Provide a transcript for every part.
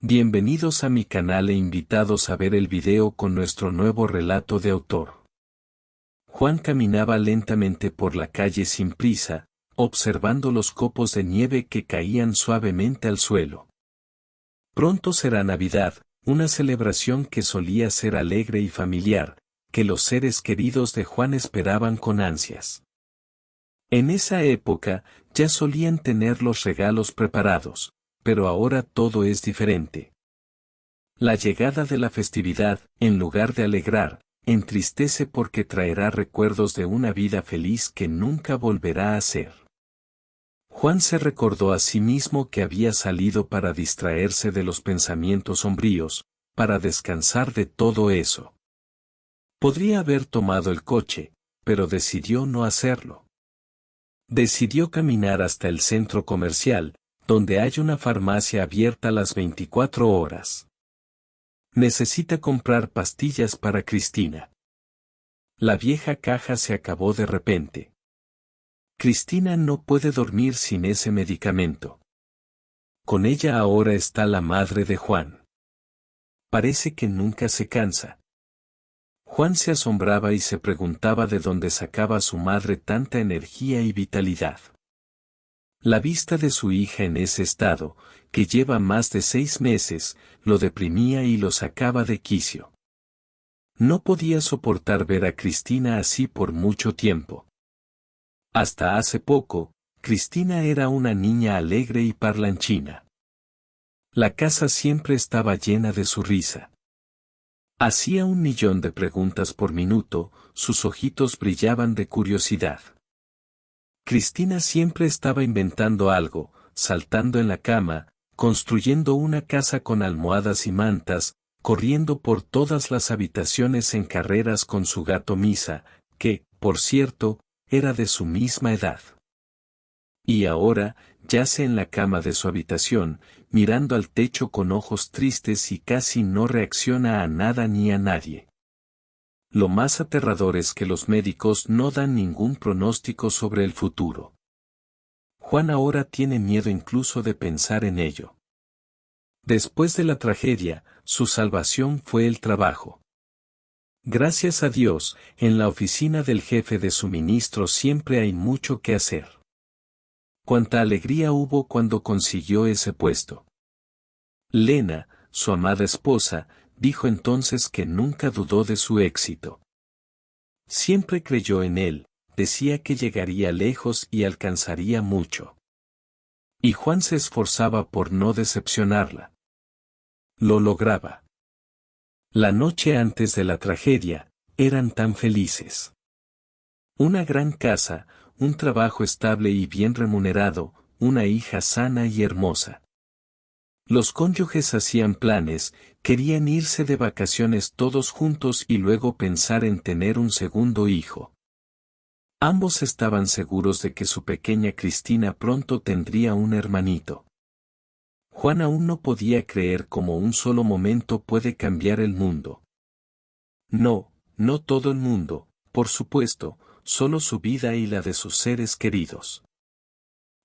Bienvenidos a mi canal e invitados a ver el video con nuestro nuevo relato de autor. Juan caminaba lentamente por la calle sin prisa, observando los copos de nieve que caían suavemente al suelo. Pronto será Navidad, una celebración que solía ser alegre y familiar, que los seres queridos de Juan esperaban con ansias. En esa época, ya solían tener los regalos preparados, pero ahora todo es diferente. La llegada de la festividad, en lugar de alegrar, entristece porque traerá recuerdos de una vida feliz que nunca volverá a ser. Juan se recordó a sí mismo que había salido para distraerse de los pensamientos sombríos, para descansar de todo eso. Podría haber tomado el coche, pero decidió no hacerlo. Decidió caminar hasta el centro comercial, donde hay una farmacia abierta las 24 horas. Necesita comprar pastillas para Cristina. La vieja caja se acabó de repente. Cristina no puede dormir sin ese medicamento. Con ella ahora está la madre de Juan. Parece que nunca se cansa. Juan se asombraba y se preguntaba de dónde sacaba su madre tanta energía y vitalidad. La vista de su hija en ese estado, que lleva más de 6 meses, lo deprimía y lo sacaba de quicio. No podía soportar ver a Cristina así por mucho tiempo. Hasta hace poco, Cristina era una niña alegre y parlanchina. La casa siempre estaba llena de su risa. Hacía 1.000.000 de preguntas por minuto, sus ojitos brillaban de curiosidad. Cristina siempre estaba inventando algo, saltando en la cama, construyendo una casa con almohadas y mantas, corriendo por todas las habitaciones en carreras con su gato Misa, que, por cierto, era de su misma edad. Y ahora, yace en la cama de su habitación, mirando al techo con ojos tristes y casi no reacciona a nada ni a nadie. Lo más aterrador es que los médicos no dan ningún pronóstico sobre el futuro. Juan ahora tiene miedo incluso de pensar en ello. Después de la tragedia, su salvación fue el trabajo. Gracias a Dios, en la oficina del jefe de suministro siempre hay mucho que hacer. Cuánta alegría hubo cuando consiguió ese puesto. Lena, su amada esposa, dijo entonces que nunca dudó de su éxito. Siempre creyó en él, decía que llegaría lejos y alcanzaría mucho. Y Juan se esforzaba por no decepcionarla. Lo lograba. La noche antes de la tragedia, eran tan felices. Una gran casa, un trabajo estable y bien remunerado, una hija sana y hermosa. Los cónyuges hacían planes, querían irse de vacaciones todos juntos y luego pensar en tener un segundo hijo. Ambos estaban seguros de que su pequeña Cristina pronto tendría un hermanito. Juan aún no podía creer cómo un solo momento puede cambiar el mundo. No, no todo el mundo, por supuesto, solo su vida y la de sus seres queridos.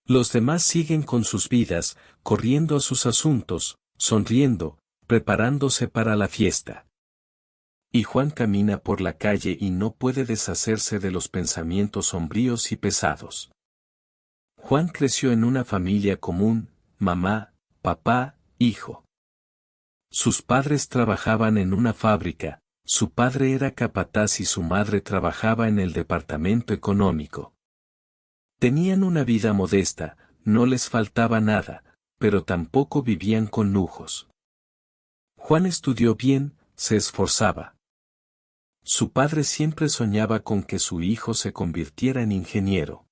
Los demás siguen con sus vidas, corriendo a sus asuntos, sonriendo, preparándose para la fiesta. Y Juan camina por la calle y no puede deshacerse de los pensamientos sombríos y pesados. Juan creció en una familia común, mamá, papá, hijo. Sus padres trabajaban en una fábrica, su padre era capataz y su madre trabajaba en el departamento económico. Tenían una vida modesta, no les faltaba nada, pero tampoco vivían con lujos. Juan estudió bien, se esforzaba. Su padre siempre soñaba con que su hijo se convirtiera en ingeniero.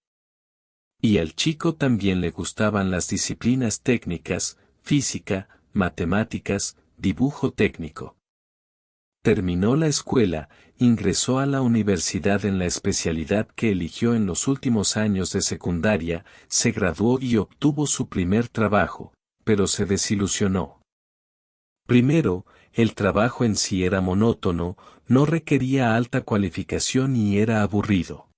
Y al chico también le gustaban las disciplinas técnicas, física, matemáticas, dibujo técnico. Terminó la escuela, ingresó a la universidad en la especialidad que eligió en los últimos años de secundaria, se graduó y obtuvo su primer trabajo, pero se desilusionó. Primero, el trabajo en sí era monótono, no requería alta cualificación y era aburrido.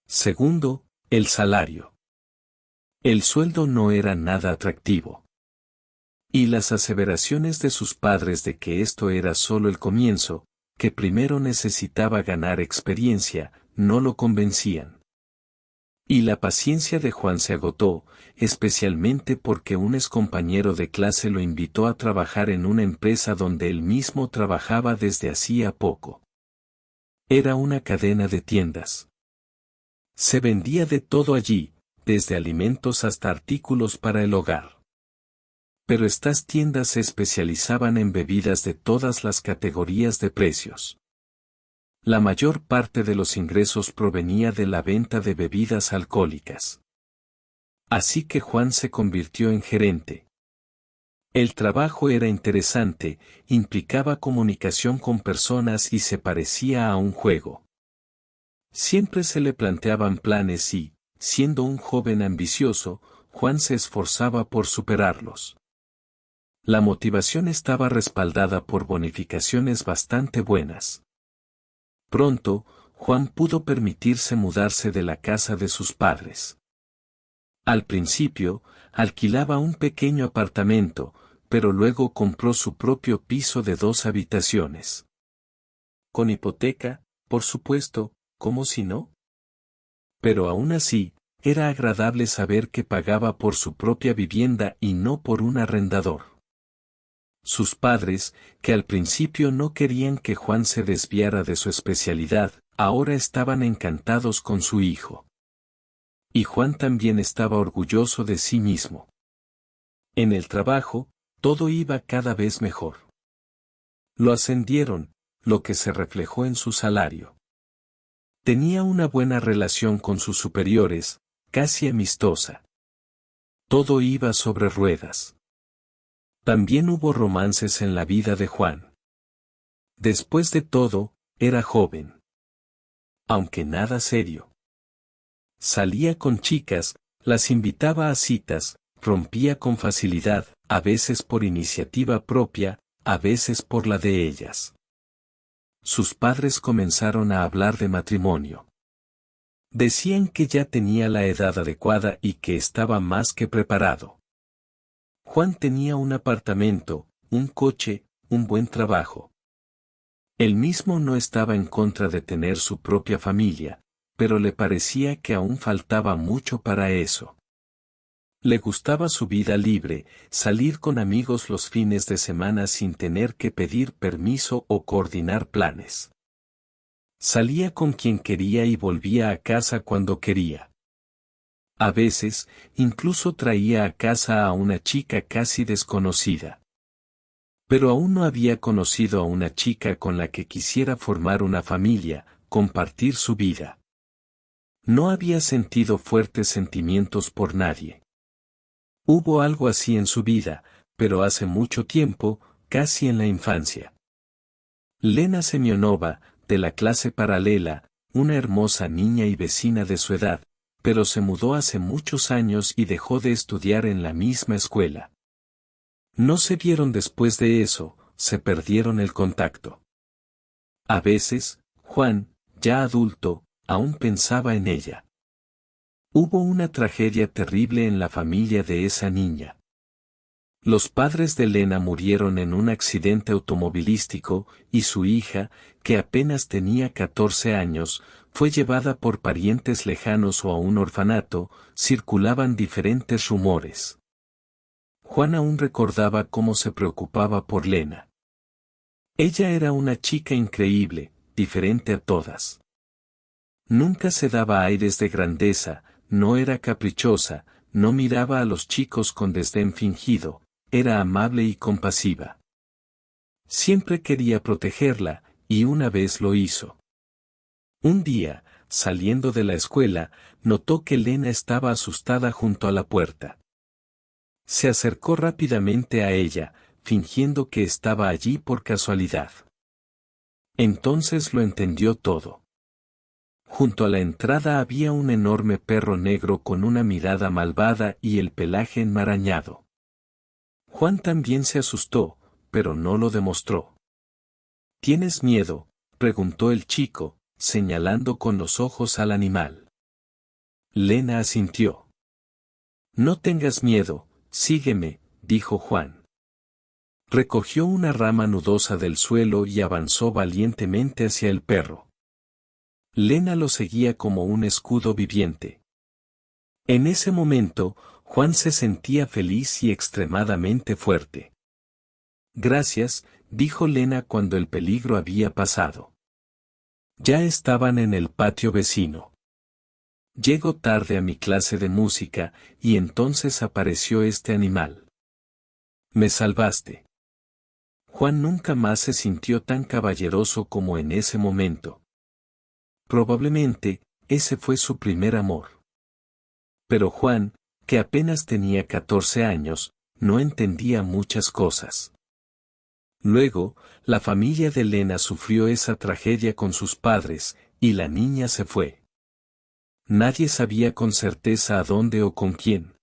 Segundo, el salario. El sueldo no era nada atractivo. Y las aseveraciones de sus padres de que esto era solo el comienzo, que primero necesitaba ganar experiencia, no lo convencían. Y la paciencia de Juan se agotó, especialmente porque un excompañero de clase lo invitó a trabajar en una empresa donde él mismo trabajaba desde hacía poco. Era una cadena de tiendas. Se vendía de todo allí, desde alimentos hasta artículos para el hogar. Pero estas tiendas se especializaban en bebidas de todas las categorías de precios. La mayor parte de los ingresos provenía de la venta de bebidas alcohólicas. Así que Juan se convirtió en gerente. El trabajo era interesante, implicaba comunicación con personas y se parecía a un juego. Siempre se le planteaban planes y, siendo un joven ambicioso, Juan se esforzaba por superarlos. La motivación estaba respaldada por bonificaciones bastante buenas. Pronto, Juan pudo permitirse mudarse de la casa de sus padres. Al principio, alquilaba un pequeño apartamento, pero luego compró su propio piso de 2 habitaciones. Con hipoteca, por supuesto, ¿cómo si no? Pero aún así, era agradable saber que pagaba por su propia vivienda y no por un arrendador. Sus padres, que al principio no querían que Juan se desviara de su especialidad, ahora estaban encantados con su hijo. Y Juan también estaba orgulloso de sí mismo. En el trabajo, todo iba cada vez mejor. Lo ascendieron, lo que se reflejó en su salario. Tenía una buena relación con sus superiores, casi amistosa. Todo iba sobre ruedas. También hubo romances en la vida de Juan. Después de todo, era joven. Aunque nada serio. Salía con chicas, las invitaba a citas, rompía con facilidad, a veces por iniciativa propia, a veces por la de ellas. Sus padres comenzaron a hablar de matrimonio. Decían que ya tenía la edad adecuada y que estaba más que preparado. Juan tenía un apartamento, un coche, un buen trabajo. Él mismo no estaba en contra de tener su propia familia, pero le parecía que aún faltaba mucho para eso. Le gustaba su vida libre, salir con amigos los fines de semana sin tener que pedir permiso o coordinar planes. Salía con quien quería y volvía a casa cuando quería. A veces, incluso traía a casa a una chica casi desconocida. Pero aún no había conocido a una chica con la que quisiera formar una familia, compartir su vida. No había sentido fuertes sentimientos por nadie. Hubo algo así en su vida, pero hace mucho tiempo, casi en la infancia. Lena Semionova, de la clase paralela, una hermosa niña y vecina de su edad, pero se mudó hace muchos años y dejó de estudiar en la misma escuela. No se vieron después de eso, se perdieron el contacto. A veces, Juan, ya adulto, aún pensaba en ella. Hubo una tragedia terrible en la familia de esa niña. Los padres de Lena murieron en un accidente automovilístico, y su hija, que apenas tenía 14 años, fue llevada por parientes lejanos o a un orfanato. Circulaban diferentes rumores. Juan aún recordaba cómo se preocupaba por Lena. Ella era una chica increíble, diferente a todas. Nunca se daba aires de grandeza, no era caprichosa, no miraba a los chicos con desdén fingido, era amable y compasiva. Siempre quería protegerla, y una vez lo hizo. Un día, saliendo de la escuela, notó que Lena estaba asustada junto a la puerta. Se acercó rápidamente a ella, fingiendo que estaba allí por casualidad. Entonces lo entendió todo. Junto a la entrada había un enorme perro negro con una mirada malvada y el pelaje enmarañado. Juan también se asustó, pero no lo demostró. ¿Tienes miedo?, preguntó el chico, señalando con los ojos al animal. Lena asintió. No tengas miedo, sígueme, dijo Juan. Recogió una rama nudosa del suelo y avanzó valientemente hacia el perro. Lena lo seguía como un escudo viviente. En ese momento, Juan se sentía feliz y extremadamente fuerte. Gracias, dijo Lena cuando el peligro había pasado. Ya estaban en el patio vecino. Llego tarde a mi clase de música, y entonces apareció este animal. Me salvaste. Juan nunca más se sintió tan caballeroso como en ese momento. Probablemente, ese fue su primer amor. Pero Juan, que apenas tenía 14 años, no entendía muchas cosas. Luego, la familia de Lena sufrió esa tragedia con sus padres, y la niña se fue. Nadie sabía con certeza a dónde o con quién.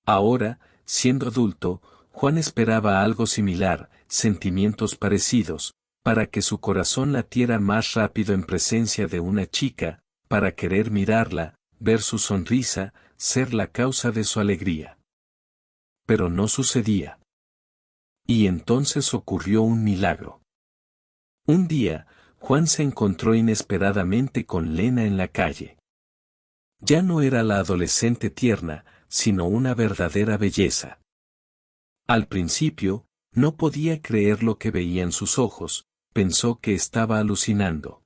Ahora, siendo adulto, Juan esperaba algo similar, sentimientos parecidos, para que su corazón latiera más rápido en presencia de una chica, para querer mirarla, ver su sonrisa, ser la causa de su alegría. Pero no sucedía. Y entonces ocurrió un milagro. Un día, Juan se encontró inesperadamente con Lena en la calle. Ya no era la adolescente tierna, sino una verdadera belleza. Al principio, no podía creer lo que veía en sus ojos, pensó que estaba alucinando.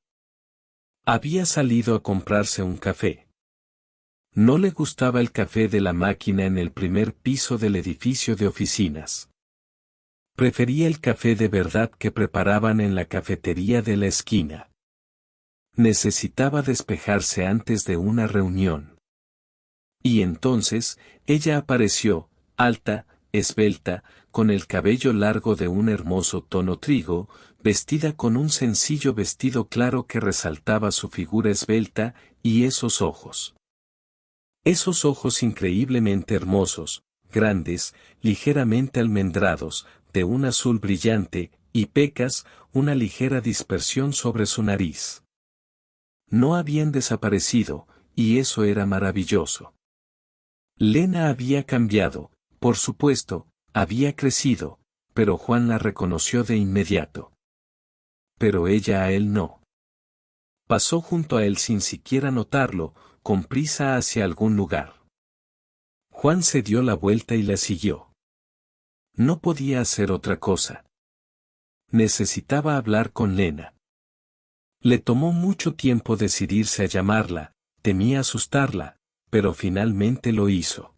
Había salido a comprarse un café. No le gustaba el café de la máquina en el primer piso del edificio de oficinas. Prefería el café de verdad que preparaban en la cafetería de la esquina. Necesitaba despejarse antes de una reunión. Y entonces, ella apareció, alta, esbelta, con el cabello largo de un hermoso tono trigo, vestida con un sencillo vestido claro que resaltaba su figura esbelta, y esos ojos. Esos ojos increíblemente hermosos, grandes, ligeramente almendrados, de un azul brillante, y pecas, una ligera dispersión sobre su nariz. No habían desaparecido, y eso era maravilloso. Lena había cambiado, por supuesto, había crecido, pero Juan la reconoció de inmediato. Pero ella a él no. Pasó junto a él sin siquiera notarlo, con prisa hacia algún lugar. Juan se dio la vuelta y la siguió. No podía hacer otra cosa. Necesitaba hablar con Lena. Le tomó mucho tiempo decidirse a llamarla, temía asustarla, pero finalmente lo hizo.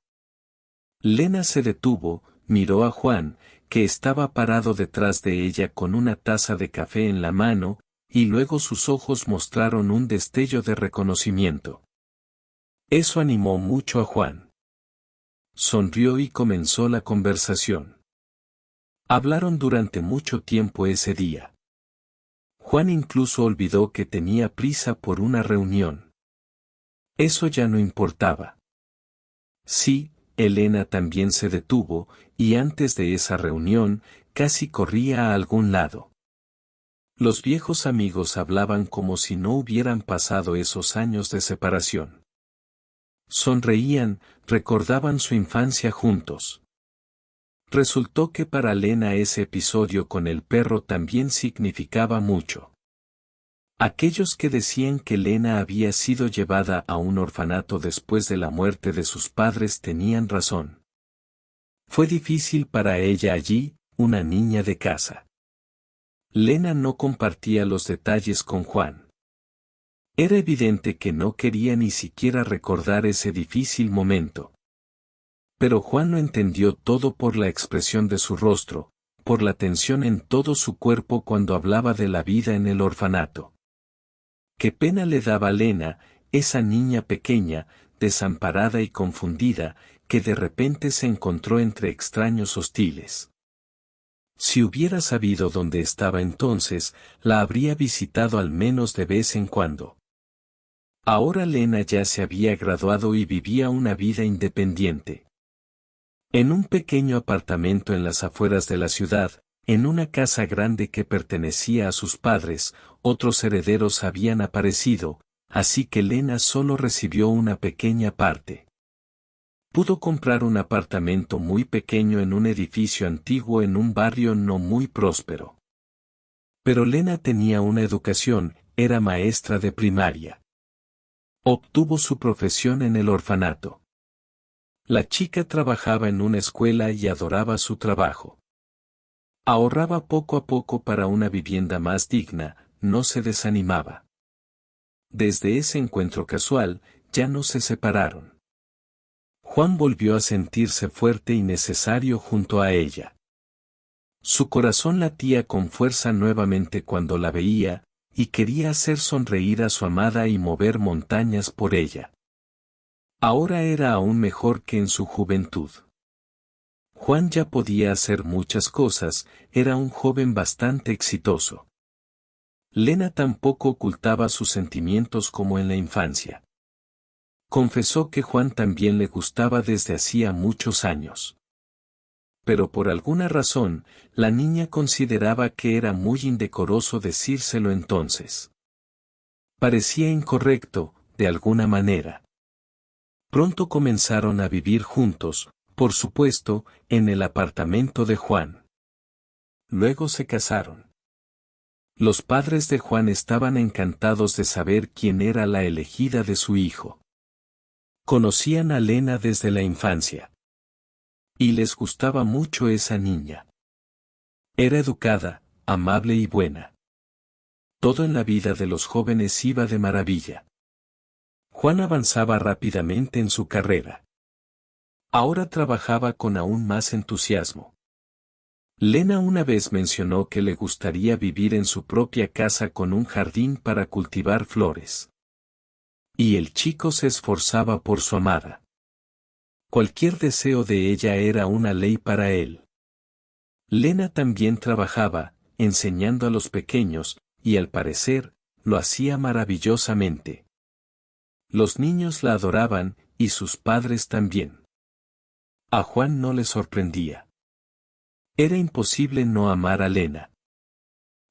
Lena se detuvo, miró a Juan, que estaba parado detrás de ella con una taza de café en la mano, y luego sus ojos mostraron un destello de reconocimiento. Eso animó mucho a Juan. Sonrió y comenzó la conversación. Hablaron durante mucho tiempo ese día. Juan incluso olvidó que tenía prisa por una reunión. Eso ya no importaba. Sí, Elena también se detuvo, y antes de esa reunión, casi corría a algún lado. Los viejos amigos hablaban como si no hubieran pasado esos años de separación. Sonreían, recordaban su infancia juntos. Resultó que para Lena ese episodio con el perro también significaba mucho. Aquellos que decían que Lena había sido llevada a un orfanato después de la muerte de sus padres tenían razón. Fue difícil para ella allí, una niña de casa. Lena no compartía los detalles con Juan. Era evidente que no quería ni siquiera recordar ese difícil momento. Pero Juan lo entendió todo por la expresión de su rostro, por la tensión en todo su cuerpo cuando hablaba de la vida en el orfanato. Qué pena le daba a Lena, esa niña pequeña, desamparada y confundida, que de repente se encontró entre extraños hostiles. Si hubiera sabido dónde estaba entonces, la habría visitado al menos de vez en cuando. Ahora Lena ya se había graduado y vivía una vida independiente. En un pequeño apartamento en las afueras de la ciudad, en una casa grande que pertenecía a sus padres, otros herederos habían aparecido, así que Lena solo recibió una pequeña parte. Pudo comprar un apartamento muy pequeño en un edificio antiguo en un barrio no muy próspero. Pero Lena tenía una educación, era maestra de primaria. Obtuvo su profesión en el orfanato. La chica trabajaba en una escuela y adoraba su trabajo. Ahorraba poco a poco para una vivienda más digna, no se desanimaba. Desde ese encuentro casual, ya no se separaron. Juan volvió a sentirse fuerte y necesario junto a ella. Su corazón latía con fuerza nuevamente cuando la veía, y quería hacer sonreír a su amada y mover montañas por ella. Ahora era aún mejor que en su juventud. Juan ya podía hacer muchas cosas, era un joven bastante exitoso. Lena tampoco ocultaba sus sentimientos como en la infancia. Confesó que Juan también le gustaba desde hacía muchos años. Pero por alguna razón, la niña consideraba que era muy indecoroso decírselo entonces. Parecía incorrecto, de alguna manera. Pronto comenzaron a vivir juntos, por supuesto, en el apartamento de Juan. Luego se casaron. Los padres de Juan estaban encantados de saber quién era la elegida de su hijo. Conocían a Lena desde la infancia. Y les gustaba mucho esa niña. Era educada, amable y buena. Todo en la vida de los jóvenes iba de maravilla. Juan avanzaba rápidamente en su carrera. Ahora trabajaba con aún más entusiasmo. Lena una vez mencionó que le gustaría vivir en su propia casa con un jardín para cultivar flores. Y el chico se esforzaba por su amada. Cualquier deseo de ella era una ley para él. Lena también trabajaba, enseñando a los pequeños, y al parecer, lo hacía maravillosamente. Los niños la adoraban, y sus padres también. A Juan no le sorprendía. Era imposible no amar a Lena.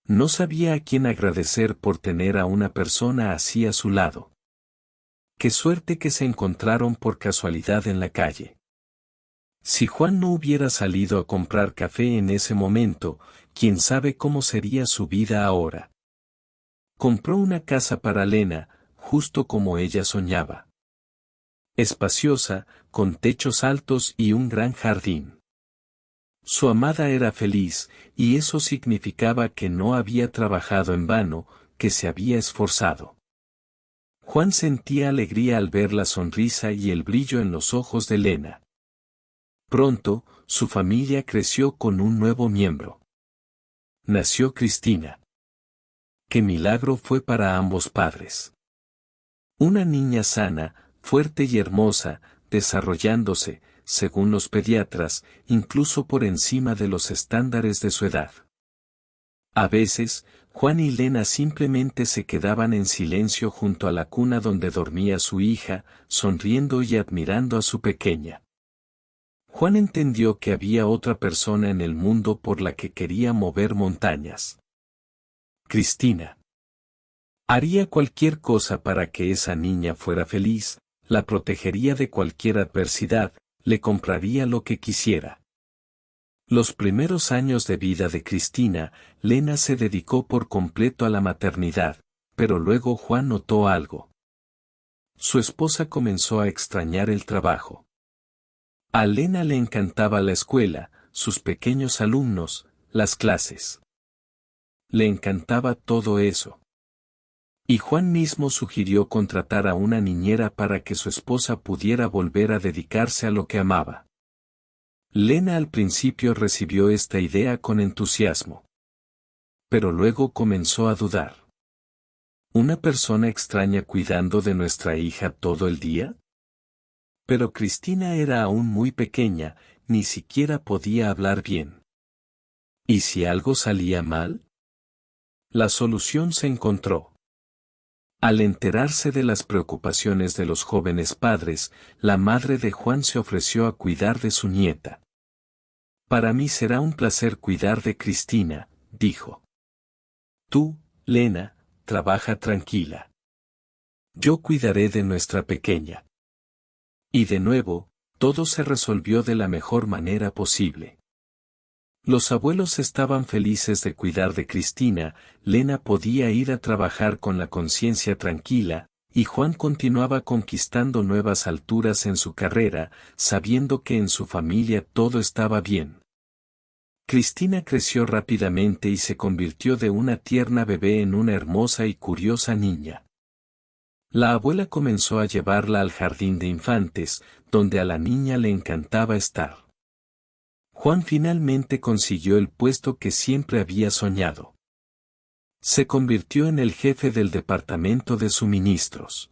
No sabía a quién agradecer por tener a una persona así a su lado. Qué suerte que se encontraron por casualidad en la calle. Si Juan no hubiera salido a comprar café en ese momento, quién sabe cómo sería su vida ahora. Compró una casa para Lena, justo como ella soñaba. Espaciosa, con techos altos y un gran jardín. Su amada era feliz, y eso significaba que no había trabajado en vano, que se había esforzado. Juan sentía alegría al ver la sonrisa y el brillo en los ojos de Lena. Pronto, su familia creció con un nuevo miembro. Nació Cristina. Qué milagro fue para ambos padres. Una niña sana, fuerte y hermosa, desarrollándose, según los pediatras, incluso por encima de los estándares de su edad. A veces, Juan y Lena simplemente se quedaban en silencio junto a la cuna donde dormía su hija, sonriendo y admirando a su pequeña. Juan entendió que había otra persona en el mundo por la que quería mover montañas. Cristina. Haría cualquier cosa para que esa niña fuera feliz, la protegería de cualquier adversidad, le compraría lo que quisiera. Los primeros años de vida de Cristina, Lena se dedicó por completo a la maternidad, pero luego Juan notó algo. Su esposa comenzó a extrañar el trabajo. A Lena le encantaba la escuela, sus pequeños alumnos, las clases. Le encantaba todo eso. Y Juan mismo sugirió contratar a una niñera para que su esposa pudiera volver a dedicarse a lo que amaba. Lena al principio recibió esta idea con entusiasmo. Pero luego comenzó a dudar. ¿Una persona extraña cuidando de nuestra hija todo el día? Pero Cristina era aún muy pequeña, ni siquiera podía hablar bien. ¿Y si algo salía mal? La solución se encontró. Al enterarse de las preocupaciones de los jóvenes padres, la madre de Juan se ofreció a cuidar de su nieta. Para mí será un placer cuidar de Cristina, dijo. Tú, Lena, trabaja tranquila. Yo cuidaré de nuestra pequeña. Y de nuevo, todo se resolvió de la mejor manera posible. Los abuelos estaban felices de cuidar de Cristina, Lena podía ir a trabajar con la conciencia tranquila, y Juan continuaba conquistando nuevas alturas en su carrera, sabiendo que en su familia todo estaba bien. Cristina creció rápidamente y se convirtió de una tierna bebé en una hermosa y curiosa niña. La abuela comenzó a llevarla al jardín de infantes, donde a la niña le encantaba estar. Juan finalmente consiguió el puesto que siempre había soñado. Se convirtió en el jefe del departamento de suministros.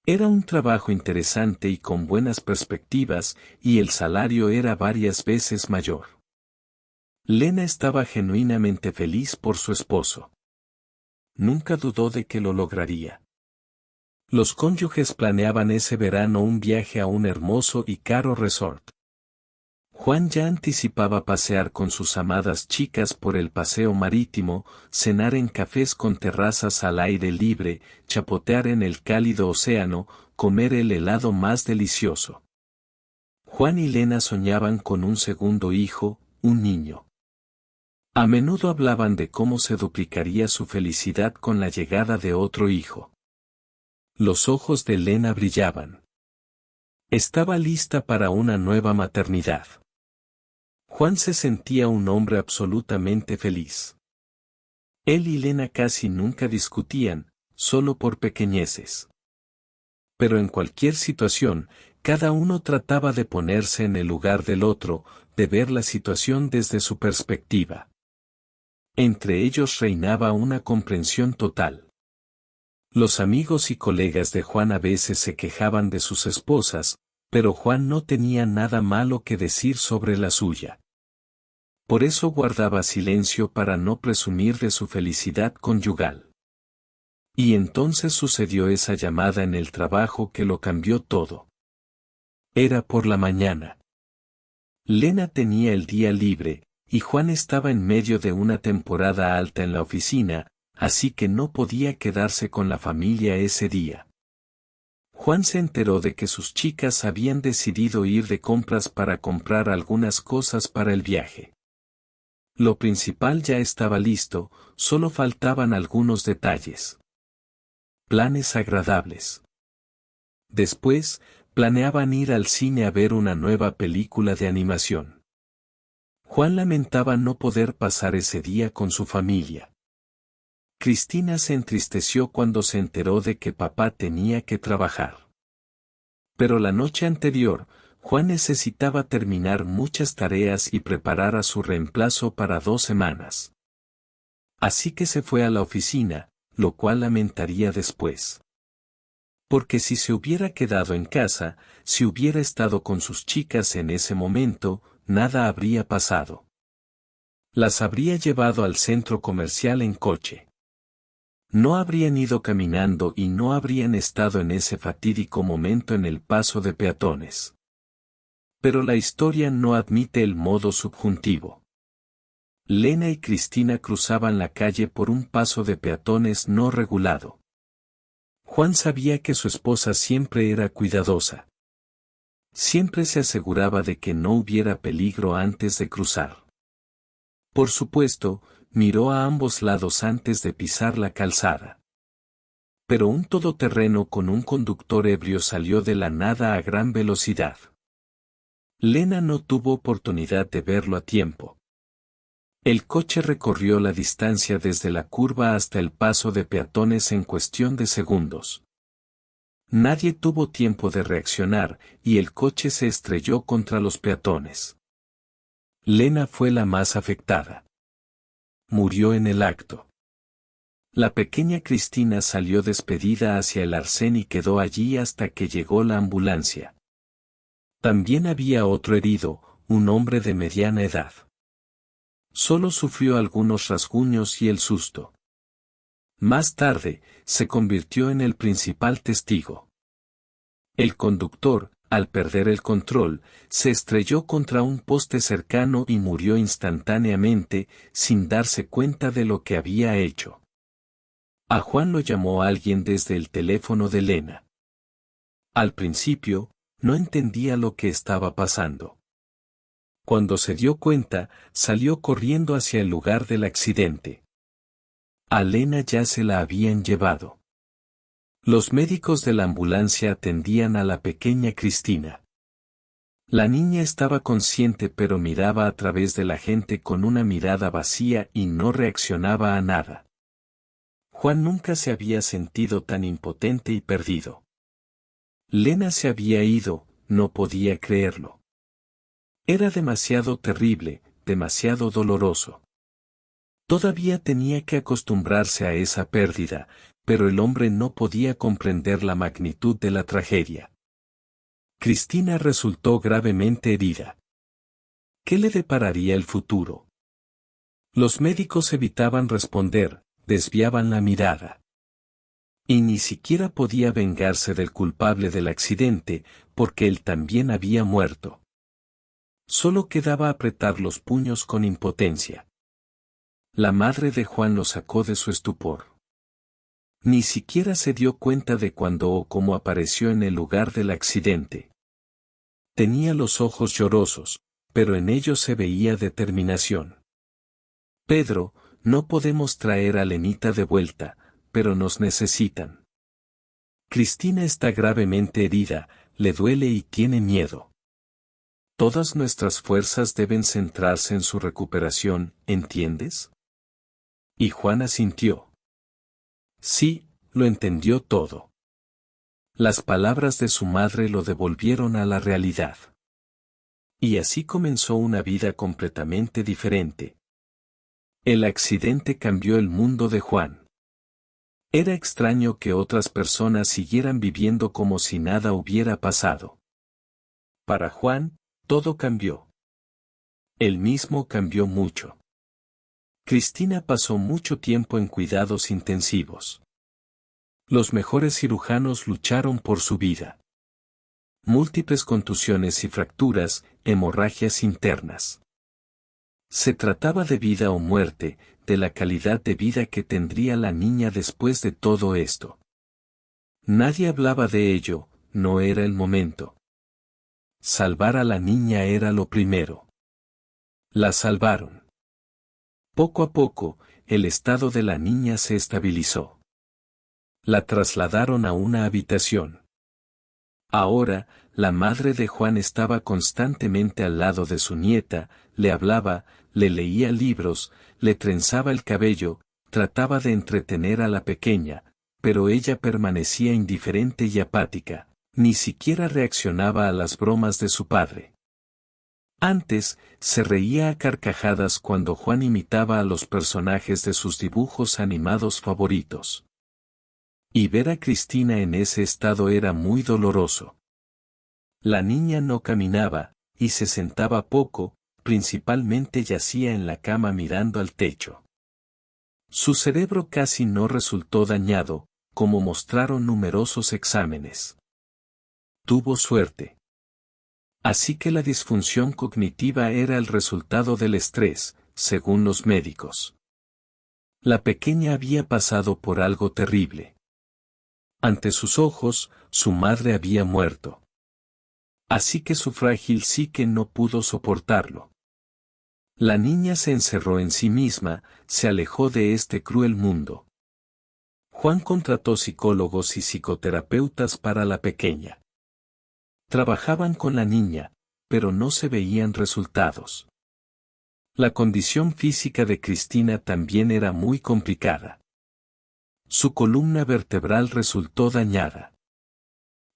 Era un trabajo interesante y con buenas perspectivas, y el salario era varias veces mayor. Lena estaba genuinamente feliz por su esposo. Nunca dudó de que lo lograría. Los cónyuges planeaban ese verano un viaje a un hermoso y caro resort. Juan ya anticipaba pasear con sus amadas chicas por el paseo marítimo, cenar en cafés con terrazas al aire libre, chapotear en el cálido océano, comer el helado más delicioso. Juan y Lena soñaban con un segundo hijo, un niño. A menudo hablaban de cómo se duplicaría su felicidad con la llegada de otro hijo. Los ojos de Lena brillaban. Estaba lista para una nueva maternidad. Juan se sentía un hombre absolutamente feliz. Él y Lena casi nunca discutían, solo por pequeñeces. Pero en cualquier situación, cada uno trataba de ponerse en el lugar del otro, de ver la situación desde su perspectiva. Entre ellos reinaba una comprensión total. Los amigos y colegas de Juan a veces se quejaban de sus esposas, pero Juan no tenía nada malo que decir sobre la suya. Por eso guardaba silencio para no presumir de su felicidad conyugal. Y entonces sucedió esa llamada en el trabajo que lo cambió todo. Era por la mañana. Lena tenía el día libre, y Juan estaba en medio de una temporada alta en la oficina, así que no podía quedarse con la familia ese día. Juan se enteró de que sus chicas habían decidido ir de compras para comprar algunas cosas para el viaje. Lo principal ya estaba listo, solo faltaban algunos detalles. Planes agradables. Después, planeaban ir al cine a ver una nueva película de animación. Juan lamentaba no poder pasar ese día con su familia. Cristina se entristeció cuando se enteró de que papá tenía que trabajar. Pero la noche anterior, Juan necesitaba terminar muchas tareas y preparar a su reemplazo para 2 semanas. Así que se fue a la oficina, lo cual lamentaría después. Porque si se hubiera quedado en casa, si hubiera estado con sus chicas en ese momento, nada habría pasado. Las habría llevado al centro comercial en coche. No habrían ido caminando y no habrían estado en ese fatídico momento en el paso de peatones. Pero la historia no admite el modo subjuntivo. Lena y Cristina cruzaban la calle por un paso de peatones no regulado. Juan sabía que su esposa siempre era cuidadosa. Siempre se aseguraba de que no hubiera peligro antes de cruzar. Por supuesto, miró a ambos lados antes de pisar la calzada. Pero un todoterreno con un conductor ebrio salió de la nada a gran velocidad. Lena no tuvo oportunidad de verlo a tiempo. El coche recorrió la distancia desde la curva hasta el paso de peatones en cuestión de segundos. Nadie tuvo tiempo de reaccionar, y el coche se estrelló contra los peatones. Lena fue la más afectada. Murió en el acto. La pequeña Cristina salió despedida hacia el arcén y quedó allí hasta que llegó la ambulancia. También había otro herido, un hombre de mediana edad. Solo sufrió algunos rasguños y el susto. Más tarde, se convirtió en el principal testigo. El conductor, al perder el control, se estrelló contra un poste cercano y murió instantáneamente, sin darse cuenta de lo que había hecho. A Juan lo llamó alguien desde el teléfono de Lena. Al principio, No entendía lo que estaba pasando. Cuando se dio cuenta, salió corriendo hacia el lugar del accidente. A Lena ya se la habían llevado. Los médicos de la ambulancia atendían a la pequeña Cristina. La niña estaba consciente pero miraba a través de la gente con una mirada vacía y no reaccionaba a nada. Juan nunca se había sentido tan impotente y perdido. Lena se había ido, no podía creerlo. Era demasiado terrible, demasiado doloroso. Todavía tenía que acostumbrarse a esa pérdida, pero el hombre no podía comprender la magnitud de la tragedia. Cristina resultó gravemente herida. ¿Qué le depararía el futuro? Los médicos evitaban responder, desviaban la mirada. Y ni siquiera podía vengarse del culpable del accidente, porque él también había muerto. Solo quedaba apretar los puños con impotencia. La madre de Juan lo sacó de su estupor. Ni siquiera se dio cuenta de cuándo o cómo apareció en el lugar del accidente. Tenía los ojos llorosos, pero en ellos se veía determinación. Pedro, no podemos traer a Lenita de vuelta, pero nos necesitan. Cristina está gravemente herida, le duele y tiene miedo. Todas nuestras fuerzas deben centrarse en su recuperación, ¿entiendes? Y Juan asintió. Sí, lo entendió todo. Las palabras de su madre lo devolvieron a la realidad. Y así comenzó una vida completamente diferente. El accidente cambió el mundo de Juan. Era extraño que otras personas siguieran viviendo como si nada hubiera pasado. Para Juan, todo cambió. Él mismo cambió mucho. Cristina pasó mucho tiempo en cuidados intensivos. Los mejores cirujanos lucharon por su vida. Múltiples contusiones y fracturas, hemorragias internas. Se trataba de vida o muerte, de la calidad de vida que tendría la niña después de todo esto. Nadie hablaba de ello, no era el momento. Salvar a la niña era lo primero. La salvaron. Poco a poco, el estado de la niña se estabilizó. La trasladaron a una habitación. Ahora, la madre de Juan estaba constantemente al lado de su nieta, le hablaba, le leía libros, le trenzaba el cabello, trataba de entretener a la pequeña, pero ella permanecía indiferente y apática, ni siquiera reaccionaba a las bromas de su padre. Antes, se reía a carcajadas cuando Juan imitaba a los personajes de sus dibujos animados favoritos. Y ver a Cristina en ese estado era muy doloroso. La niña no caminaba, y se sentaba poco, principalmente yacía en la cama mirando al techo. Su cerebro casi no resultó dañado, como mostraron numerosos exámenes. Tuvo suerte. Así que la disfunción cognitiva era el resultado del estrés, según los médicos. La pequeña había pasado por algo terrible. Ante sus ojos, su madre había muerto. Así que su frágil psique no pudo soportarlo. La niña se encerró en sí misma, se alejó de este cruel mundo. Juan contrató psicólogos y psicoterapeutas para la pequeña. Trabajaban con la niña, pero no se veían resultados. La condición física de Cristina también era muy complicada. Su columna vertebral resultó dañada.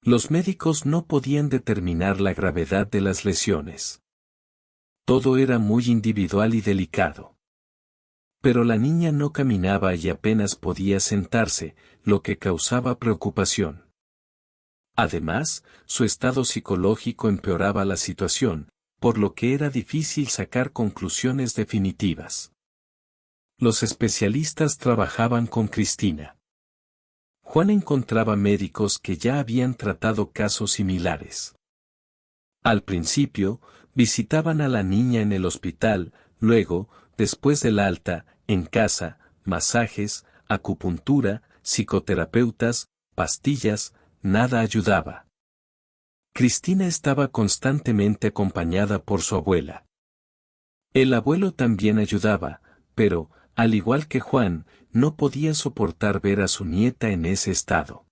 Los médicos no podían determinar la gravedad de las lesiones. Todo era muy individual y delicado. Pero la niña no caminaba y apenas podía sentarse, lo que causaba preocupación. Además, su estado psicológico empeoraba la situación, por lo que era difícil sacar conclusiones definitivas. Los especialistas trabajaban con Cristina. Juan encontraba médicos que ya habían tratado casos similares. Al principio, visitaban a la niña en el hospital, luego, después del alta, en casa, masajes, acupuntura, psicoterapeutas, pastillas, nada ayudaba. Cristina estaba constantemente acompañada por su abuela. El abuelo también ayudaba, pero, al igual que Juan, no podía soportar ver a su nieta en ese estado.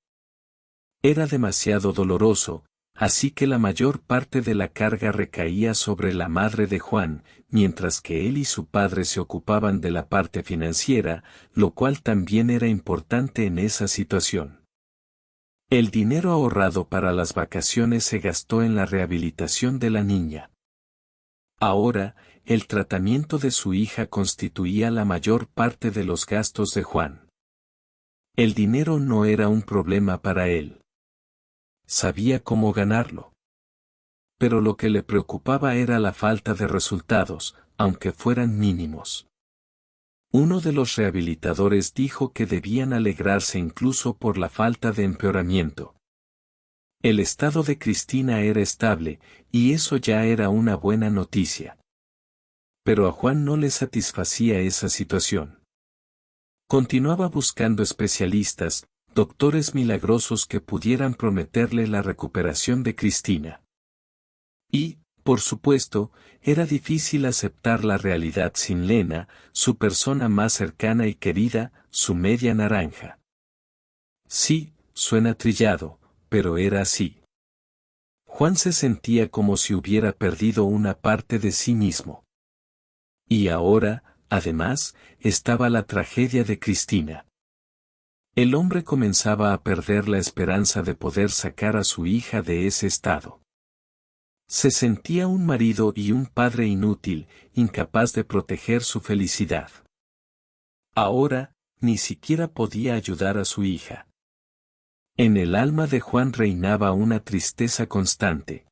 Era demasiado doloroso, así que la mayor parte de la carga recaía sobre la madre de Juan, mientras que él y su padre se ocupaban de la parte financiera, lo cual también era importante en esa situación. El dinero ahorrado para las vacaciones se gastó en la rehabilitación de la niña. Ahora, el tratamiento de su hija constituía la mayor parte de los gastos de Juan. El dinero no era un problema para él. Sabía cómo ganarlo. Pero lo que le preocupaba era la falta de resultados, aunque fueran mínimos. Uno de los rehabilitadores dijo que debían alegrarse incluso por la falta de empeoramiento. El estado de Cristina era estable, y eso ya era una buena noticia. Pero a Juan no le satisfacía esa situación. Continuaba buscando especialistas, doctores milagrosos que pudieran prometerle la recuperación de Cristina. Y, por supuesto, era difícil aceptar la realidad sin Lena, su persona más cercana y querida, su media naranja. Sí, suena trillado, pero era así. Juan se sentía como si hubiera perdido una parte de sí mismo. Y ahora, además, estaba la tragedia de Cristina. El hombre comenzaba a perder la esperanza de poder sacar a su hija de ese estado. Se sentía un marido y un padre inútil, incapaz de proteger su felicidad. Ahora, ni siquiera podía ayudar a su hija. En el alma de Juan reinaba una tristeza constante.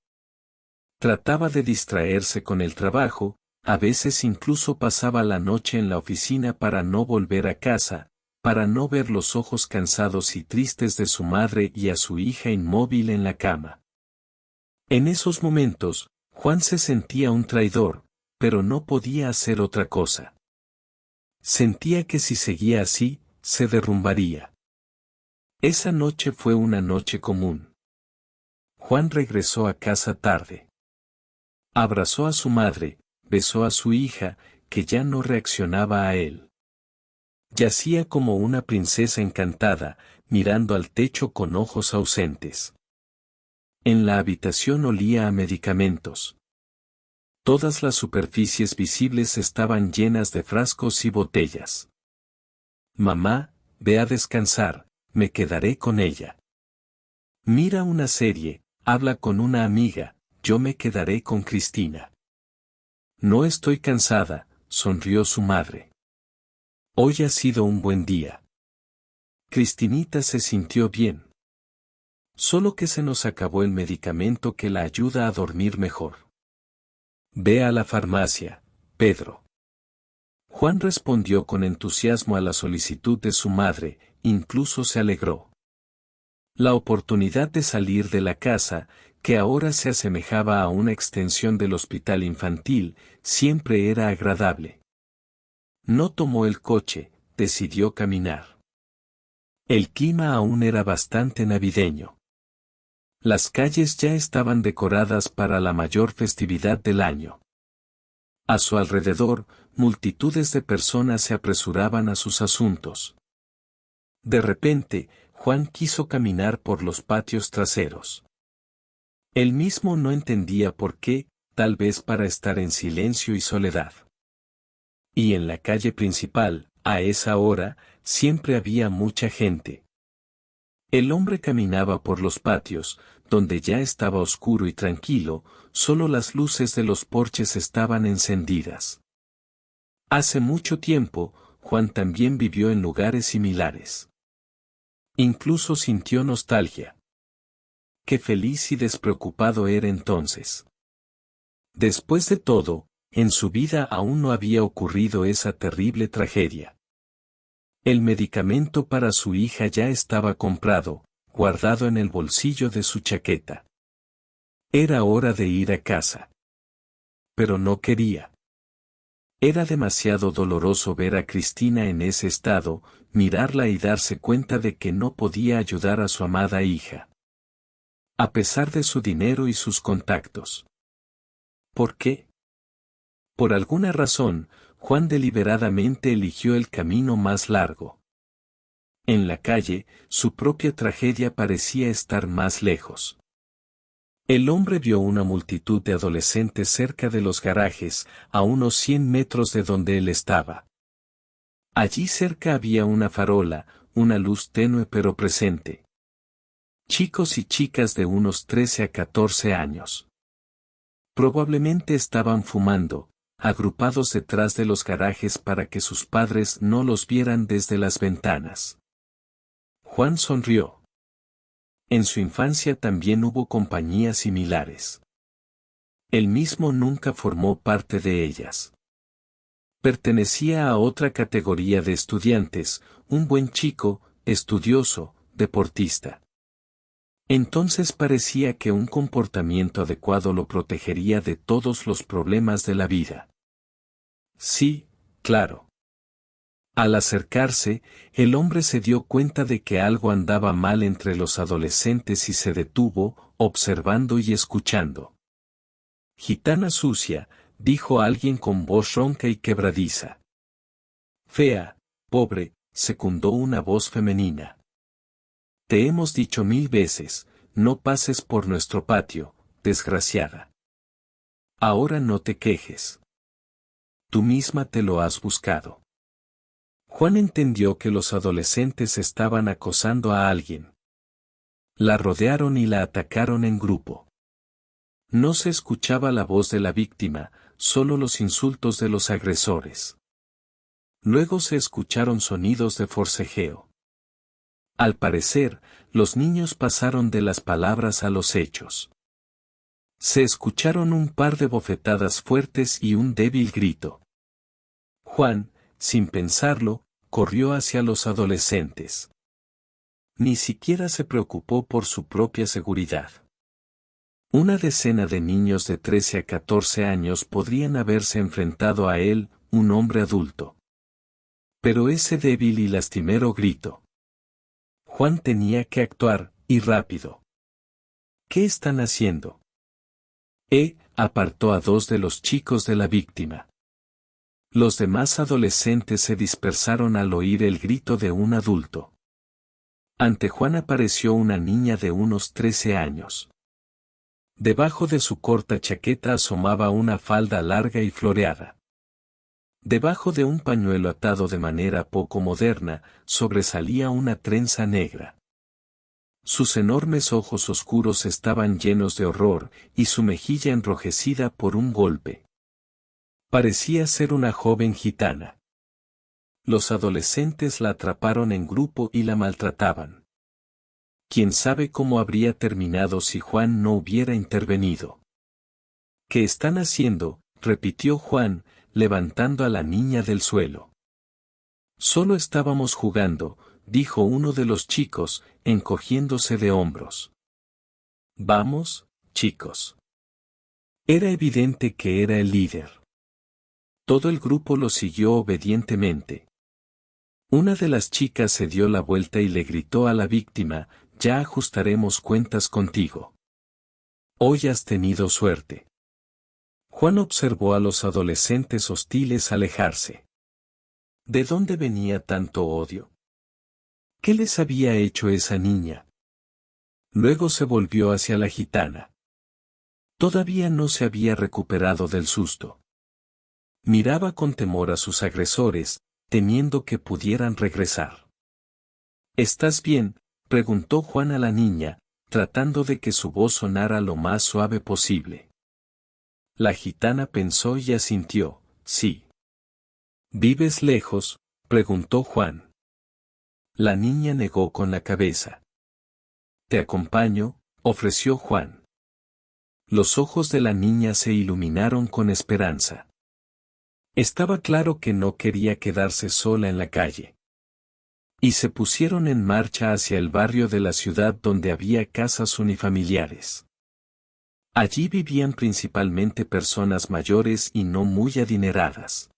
Trataba de distraerse con el trabajo, a veces incluso pasaba la noche en la oficina para no volver a casa, para no ver los ojos cansados y tristes de su madre y a su hija inmóvil en la cama. En esos momentos, Juan se sentía un traidor, pero no podía hacer otra cosa. Sentía que si seguía así, se derrumbaría. Esa noche fue una noche común. Juan regresó a casa tarde. Abrazó a su madre, besó a su hija, que ya no reaccionaba a él. Yacía como una princesa encantada, mirando al techo con ojos ausentes. En la habitación olía a medicamentos. Todas las superficies visibles estaban llenas de frascos y botellas. Mamá, ve a descansar, me quedaré con ella. Mira una serie, habla con una amiga, yo me quedaré con Cristina. No estoy cansada, sonrió su madre. Hoy ha sido un buen día. Cristinita se sintió bien. Solo que se nos acabó el medicamento que la ayuda a dormir mejor. Ve a la farmacia, Pedro. Juan respondió con entusiasmo a la solicitud de su madre, incluso se alegró. La oportunidad de salir de la casa, que ahora se asemejaba a una extensión del hospital infantil, siempre era agradable. No tomó el coche, decidió caminar. El clima aún era bastante navideño. Las calles ya estaban decoradas para la mayor festividad del año. A su alrededor, multitudes de personas se apresuraban a sus asuntos. De repente, Juan quiso caminar por los patios traseros. Él mismo no entendía por qué, tal vez para estar en silencio y soledad. Y en la calle principal, a esa hora, siempre había mucha gente. El hombre caminaba por los patios, donde ya estaba oscuro y tranquilo, solo las luces de los porches estaban encendidas. Hace mucho tiempo, Juan también vivió en lugares similares. Incluso sintió nostalgia. Qué feliz y despreocupado era entonces. Después de todo, en su vida aún no había ocurrido esa terrible tragedia. El medicamento para su hija ya estaba comprado, guardado en el bolsillo de su chaqueta. Era hora de ir a casa. Pero no quería. Era demasiado doloroso ver a Cristina en ese estado, mirarla y darse cuenta de que no podía ayudar a su amada hija. A pesar de su dinero y sus contactos. ¿Por qué? Por alguna razón, Juan deliberadamente eligió el camino más largo. En la calle, su propia tragedia parecía estar más lejos. El hombre vio una multitud de adolescentes cerca de los garajes, a unos 100 metros de donde él estaba. Allí cerca había una farola, una luz tenue pero presente. Chicos y chicas de unos 13 a 14 años. Probablemente estaban fumando, agrupados detrás de los garajes para que sus padres no los vieran desde las ventanas. Juan sonrió. En su infancia también hubo compañías similares. Él mismo nunca formó parte de ellas. Pertenecía a otra categoría de estudiantes, un buen chico, estudioso, deportista. Entonces parecía que un comportamiento adecuado lo protegería de todos los problemas de la vida. Sí, claro. Al acercarse, el hombre se dio cuenta de que algo andaba mal entre los adolescentes y se detuvo, observando y escuchando. Gitana sucia, dijo alguien con voz ronca y quebradiza. Fea, pobre, secundó una voz femenina. Te hemos dicho 1000 veces, no pases por nuestro patio, desgraciada. Ahora no te quejes. Tú misma te lo has buscado. Juan entendió que los adolescentes estaban acosando a alguien. La rodearon y la atacaron en grupo. No se escuchaba la voz de la víctima, solo los insultos de los agresores. Luego se escucharon sonidos de forcejeo. Al parecer, los niños pasaron de las palabras a los hechos. Se escucharon un par de bofetadas fuertes y un débil grito. Juan, sin pensarlo, corrió hacia los adolescentes. Ni siquiera se preocupó por su propia seguridad. Una decena de niños de 13 a 14 años podrían haberse enfrentado a él, un hombre adulto. Pero ese débil y lastimero grito. Juan tenía que actuar, y rápido. ¿Qué están haciendo? Apartó a 2 de los chicos de la víctima. Los demás adolescentes se dispersaron al oír el grito de un adulto. Ante Juan apareció una niña de unos 13 años. Debajo de su corta chaqueta asomaba una falda larga y floreada. Debajo de un pañuelo atado de manera poco moderna, sobresalía una trenza negra. Sus enormes ojos oscuros estaban llenos de horror, y su mejilla enrojecida por un golpe. Parecía ser una joven gitana. Los adolescentes la atraparon en grupo y la maltrataban. ¿Quién sabe cómo habría terminado si Juan no hubiera intervenido? ¿Qué están haciendo?, repitió Juan, levantando a la niña del suelo. Solo estábamos jugando, dijo uno de los chicos, encogiéndose de hombros. Vamos, chicos. Era evidente que era el líder. Todo el grupo lo siguió obedientemente. Una de las chicas se dio la vuelta y le gritó a la víctima, ya ajustaremos cuentas contigo. Hoy has tenido suerte. Juan observó a los adolescentes hostiles alejarse. ¿De dónde venía tanto odio? ¿Qué les había hecho esa niña? Luego se volvió hacia la gitana. Todavía no se había recuperado del susto. Miraba con temor a sus agresores, temiendo que pudieran regresar. ¿Estás bien?, preguntó Juan a la niña, tratando de que su voz sonara lo más suave posible. La gitana pensó y asintió, sí. ¿Vives lejos?, preguntó Juan. La niña negó con la cabeza. Te acompaño, ofreció Juan. Los ojos de la niña se iluminaron con esperanza. Estaba claro que no quería quedarse sola en la calle. Y se pusieron en marcha hacia el barrio de la ciudad donde había casas unifamiliares. Allí vivían principalmente personas mayores y no muy adineradas.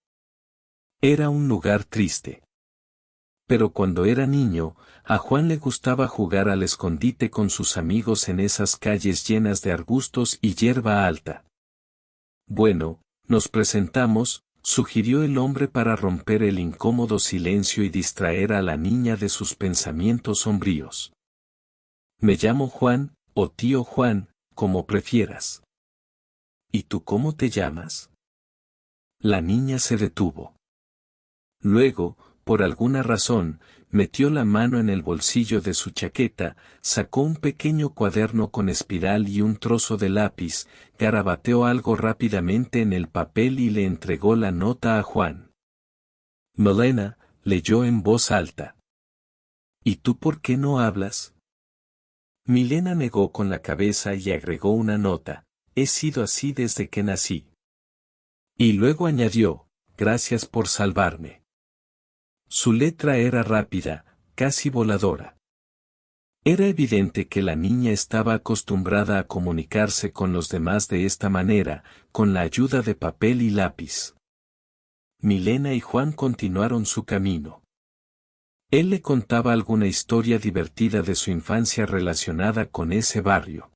Era un lugar triste. Pero cuando era niño, a Juan le gustaba jugar al escondite con sus amigos en esas calles llenas de arbustos y hierba alta. Bueno, nos presentamos, sugirió el hombre para romper el incómodo silencio y distraer a la niña de sus pensamientos sombríos. Me llamo Juan, o tío Juan, como prefieras. ¿Y tú cómo te llamas? La niña se detuvo. Luego, por alguna razón, metió la mano en el bolsillo de su chaqueta, sacó un pequeño cuaderno con espiral y un trozo de lápiz, garabateó algo rápidamente en el papel y le entregó la nota a Juan. Milena, leyó en voz alta. ¿Y tú por qué no hablas? Milena negó con la cabeza y agregó una nota. He sido así desde que nací. Y luego añadió, gracias por salvarme. Su letra era rápida, casi voladora. Era evidente que la niña estaba acostumbrada a comunicarse con los demás de esta manera, con la ayuda de papel y lápiz. Milena y Juan continuaron su camino. Él le contaba alguna historia divertida de su infancia relacionada con ese barrio.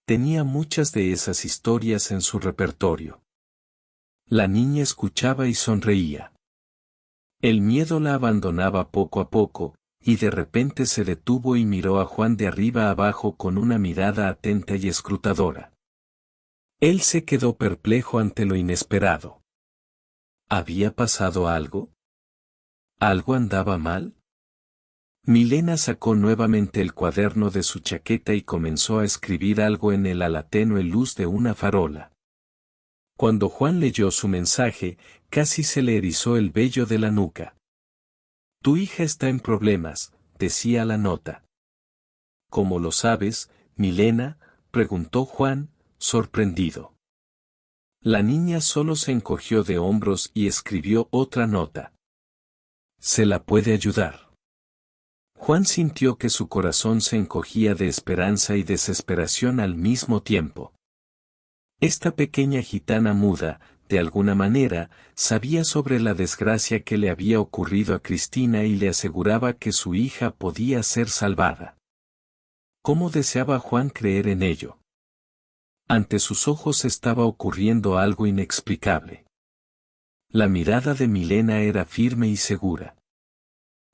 Tenía muchas de esas historias en su repertorio. La niña escuchaba y sonreía. El miedo la abandonaba poco a poco, y de repente se detuvo y miró a Juan de arriba abajo con una mirada atenta y escrutadora. Él se quedó perplejo ante lo inesperado. ¿Había pasado algo? ¿Algo andaba mal? Milena sacó nuevamente el cuaderno de su chaqueta y comenzó a escribir algo en él a la tenue luz de una farola. Cuando Juan leyó su mensaje, casi se le erizó el vello de la nuca. Tu hija está en problemas, decía la nota. ¿Cómo lo sabes, Milena?, preguntó Juan, sorprendido. La niña solo se encogió de hombros y escribió otra nota. ¿Se la puede ayudar? Juan sintió que su corazón se encogía de esperanza y desesperación al mismo tiempo. Esta pequeña gitana muda, de alguna manera, sabía sobre la desgracia que le había ocurrido a Cristina y le aseguraba que su hija podía ser salvada. ¿Cómo deseaba Juan creer en ello? Ante sus ojos estaba ocurriendo algo inexplicable. La mirada de Milena era firme y segura.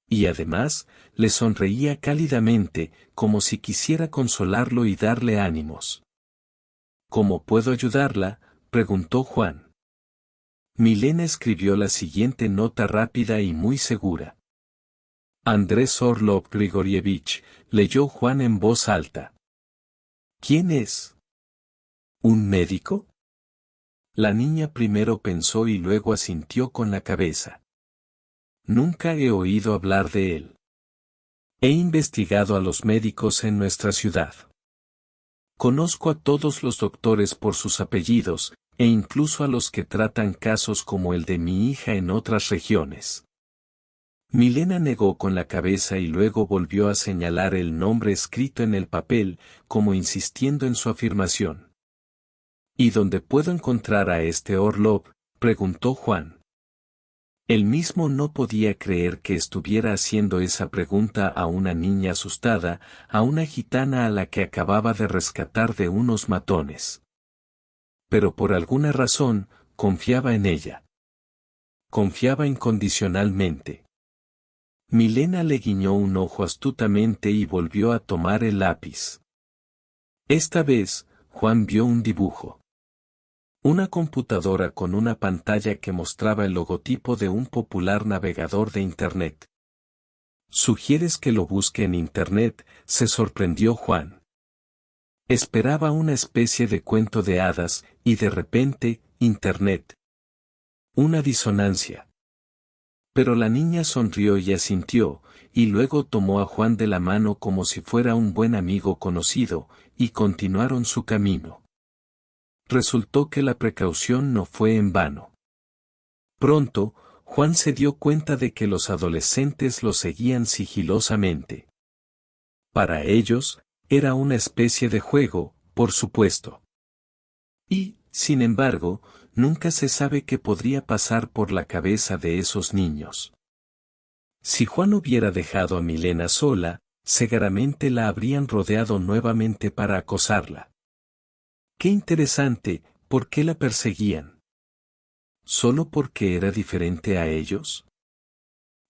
Y además, le sonreía cálidamente, como si quisiera consolarlo y darle ánimos. ¿Cómo puedo ayudarla?, preguntó Juan. Milena escribió la siguiente nota rápida y muy segura. Andrés Orlov Grigorievich, leyó Juan en voz alta. ¿Quién es? ¿Un médico? La niña primero pensó y luego asintió con la cabeza. Nunca he oído hablar de él. He investigado a los médicos en nuestra ciudad. Conozco a todos los doctores por sus apellidos, e incluso a los que tratan casos como el de mi hija en otras regiones. Milena negó con la cabeza y luego volvió a señalar el nombre escrito en el papel, como insistiendo en su afirmación. ¿Y dónde puedo encontrar a este Orlov?, preguntó Juan. Él mismo no podía creer que estuviera haciendo esa pregunta a una niña asustada, a una gitana a la que acababa de rescatar de unos matones. Pero por alguna razón, confiaba en ella. Confiaba incondicionalmente. Milena le guiñó un ojo astutamente y volvió a tomar el lápiz. Esta vez, Juan vio un dibujo. Una computadora con una pantalla que mostraba el logotipo de un popular navegador de Internet. ¿Sugieres que lo busque en Internet?, se sorprendió Juan. Esperaba una especie de cuento de hadas, y de repente, Internet. Una disonancia. Pero la niña sonrió y asintió, y luego tomó a Juan de la mano como si fuera un buen amigo conocido, y continuaron su camino. Resultó que la precaución no fue en vano. Pronto, Juan se dio cuenta de que los adolescentes lo seguían sigilosamente. Para ellos, era una especie de juego, por supuesto. Y, sin embargo, nunca se sabe qué podría pasar por la cabeza de esos niños. Si Juan hubiera dejado a Milena sola, seguramente la habrían rodeado nuevamente para acosarla. Qué interesante, ¿por qué la perseguían? ¿Solo porque era diferente a ellos?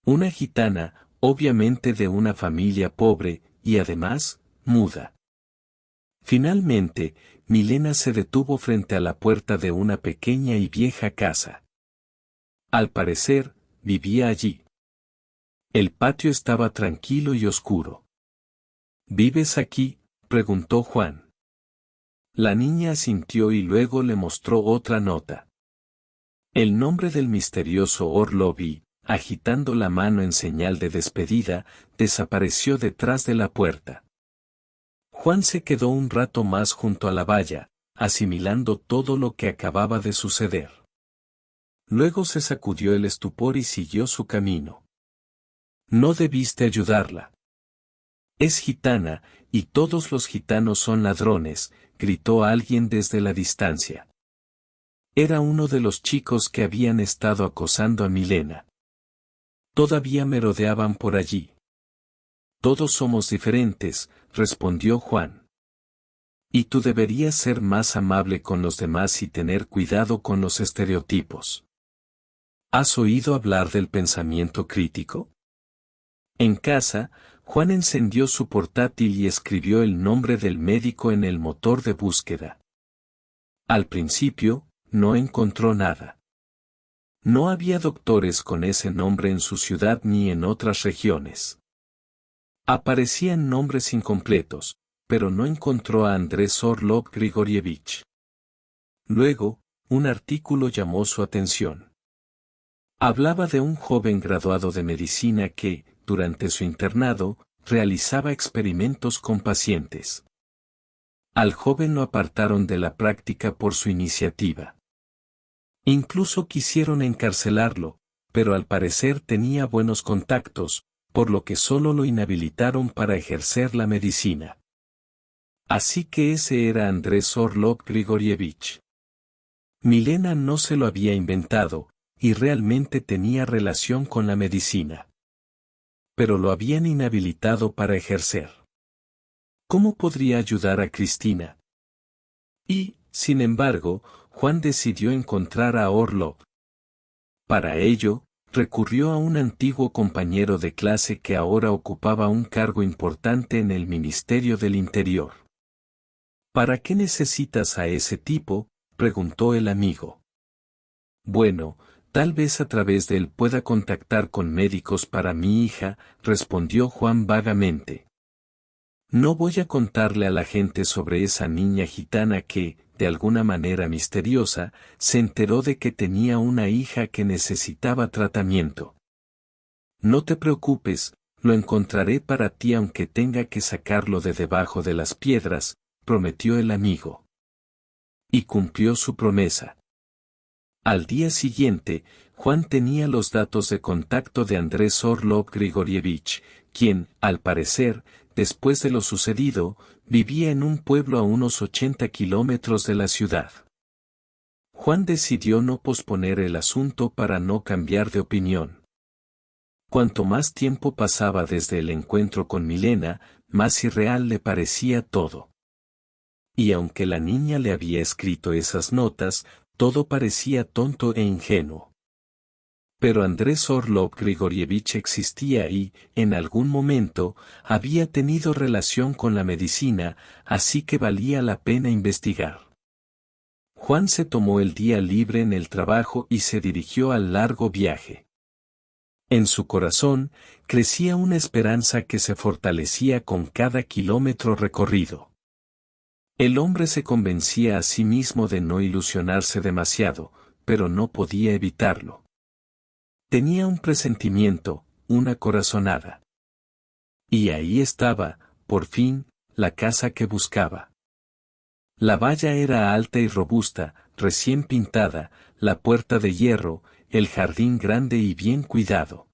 Una gitana, obviamente de una familia pobre, y además, muda. Finalmente, Milena se detuvo frente a la puerta de una pequeña y vieja casa. Al parecer, vivía allí. El patio estaba tranquilo y oscuro. ¿Vives aquí?, preguntó Juan. La niña asintió y luego le mostró otra nota. El nombre del misterioso Orlovy, agitando la mano en señal de despedida, desapareció detrás de la puerta. Juan se quedó un rato más junto a la valla, asimilando todo lo que acababa de suceder. Luego se sacudió el estupor y siguió su camino. No debiste ayudarla. Es gitana, y todos los gitanos son ladrones, gritó alguien desde la distancia. Era uno de los chicos que habían estado acosando a Milena. Todavía merodeaban por allí. Todos somos diferentes, respondió Juan. Y tú deberías ser más amable con los demás y tener cuidado con los estereotipos. ¿Has oído hablar del pensamiento crítico? En casa, Juan encendió su portátil y escribió el nombre del médico en el motor de búsqueda. Al principio, no encontró nada. No había doctores con ese nombre en su ciudad ni en otras regiones. Aparecían nombres incompletos, pero no encontró a Andrés Orlov Grigorievich. Luego, un artículo llamó su atención. Hablaba de un joven graduado de medicina que, durante su internado, realizaba experimentos con pacientes. Al joven lo apartaron de la práctica por su iniciativa. Incluso quisieron encarcelarlo, pero al parecer tenía buenos contactos, por lo que solo lo inhabilitaron para ejercer la medicina. Así que ese era Andrés Orlov Grigorievich. Milena no se lo había inventado, y realmente tenía relación con la medicina. Pero lo habían inhabilitado para ejercer. ¿Cómo podría ayudar a Cristina? Y, sin embargo, Juan decidió encontrar a Orlov. Para ello, recurrió a un antiguo compañero de clase que ahora ocupaba un cargo importante en el Ministerio del Interior. ¿Para qué necesitas a ese tipo?, preguntó el amigo. Bueno, tal vez a través de él pueda contactar con médicos para mi hija, respondió Juan vagamente. No voy a contarle a la gente sobre esa niña gitana que, de alguna manera misteriosa, se enteró de que tenía una hija que necesitaba tratamiento. No te preocupes, lo encontraré para ti aunque tenga que sacarlo de debajo de las piedras, prometió el amigo. Y cumplió su promesa. Al día siguiente, Juan tenía los datos de contacto de Andrés Orlov Grigorievich, quien, al parecer, después de lo sucedido, vivía en un pueblo a unos 80 kilómetros de la ciudad. Juan decidió no posponer el asunto para no cambiar de opinión. Cuanto más tiempo pasaba desde el encuentro con Milena, más irreal le parecía todo. Y aunque la niña le había escrito esas notas, todo parecía tonto e ingenuo. Pero Andrés Orlov Grigorievich existía y, en algún momento, había tenido relación con la medicina, así que valía la pena investigar. Juan se tomó el día libre en el trabajo y se dirigió al largo viaje. En su corazón, crecía una esperanza que se fortalecía con cada kilómetro recorrido. El hombre se convencía a sí mismo de no ilusionarse demasiado, pero no podía evitarlo. Tenía un presentimiento, una corazonada. Y ahí estaba, por fin, la casa que buscaba. La valla era alta y robusta, recién pintada, la puerta de hierro, el jardín grande y bien cuidado.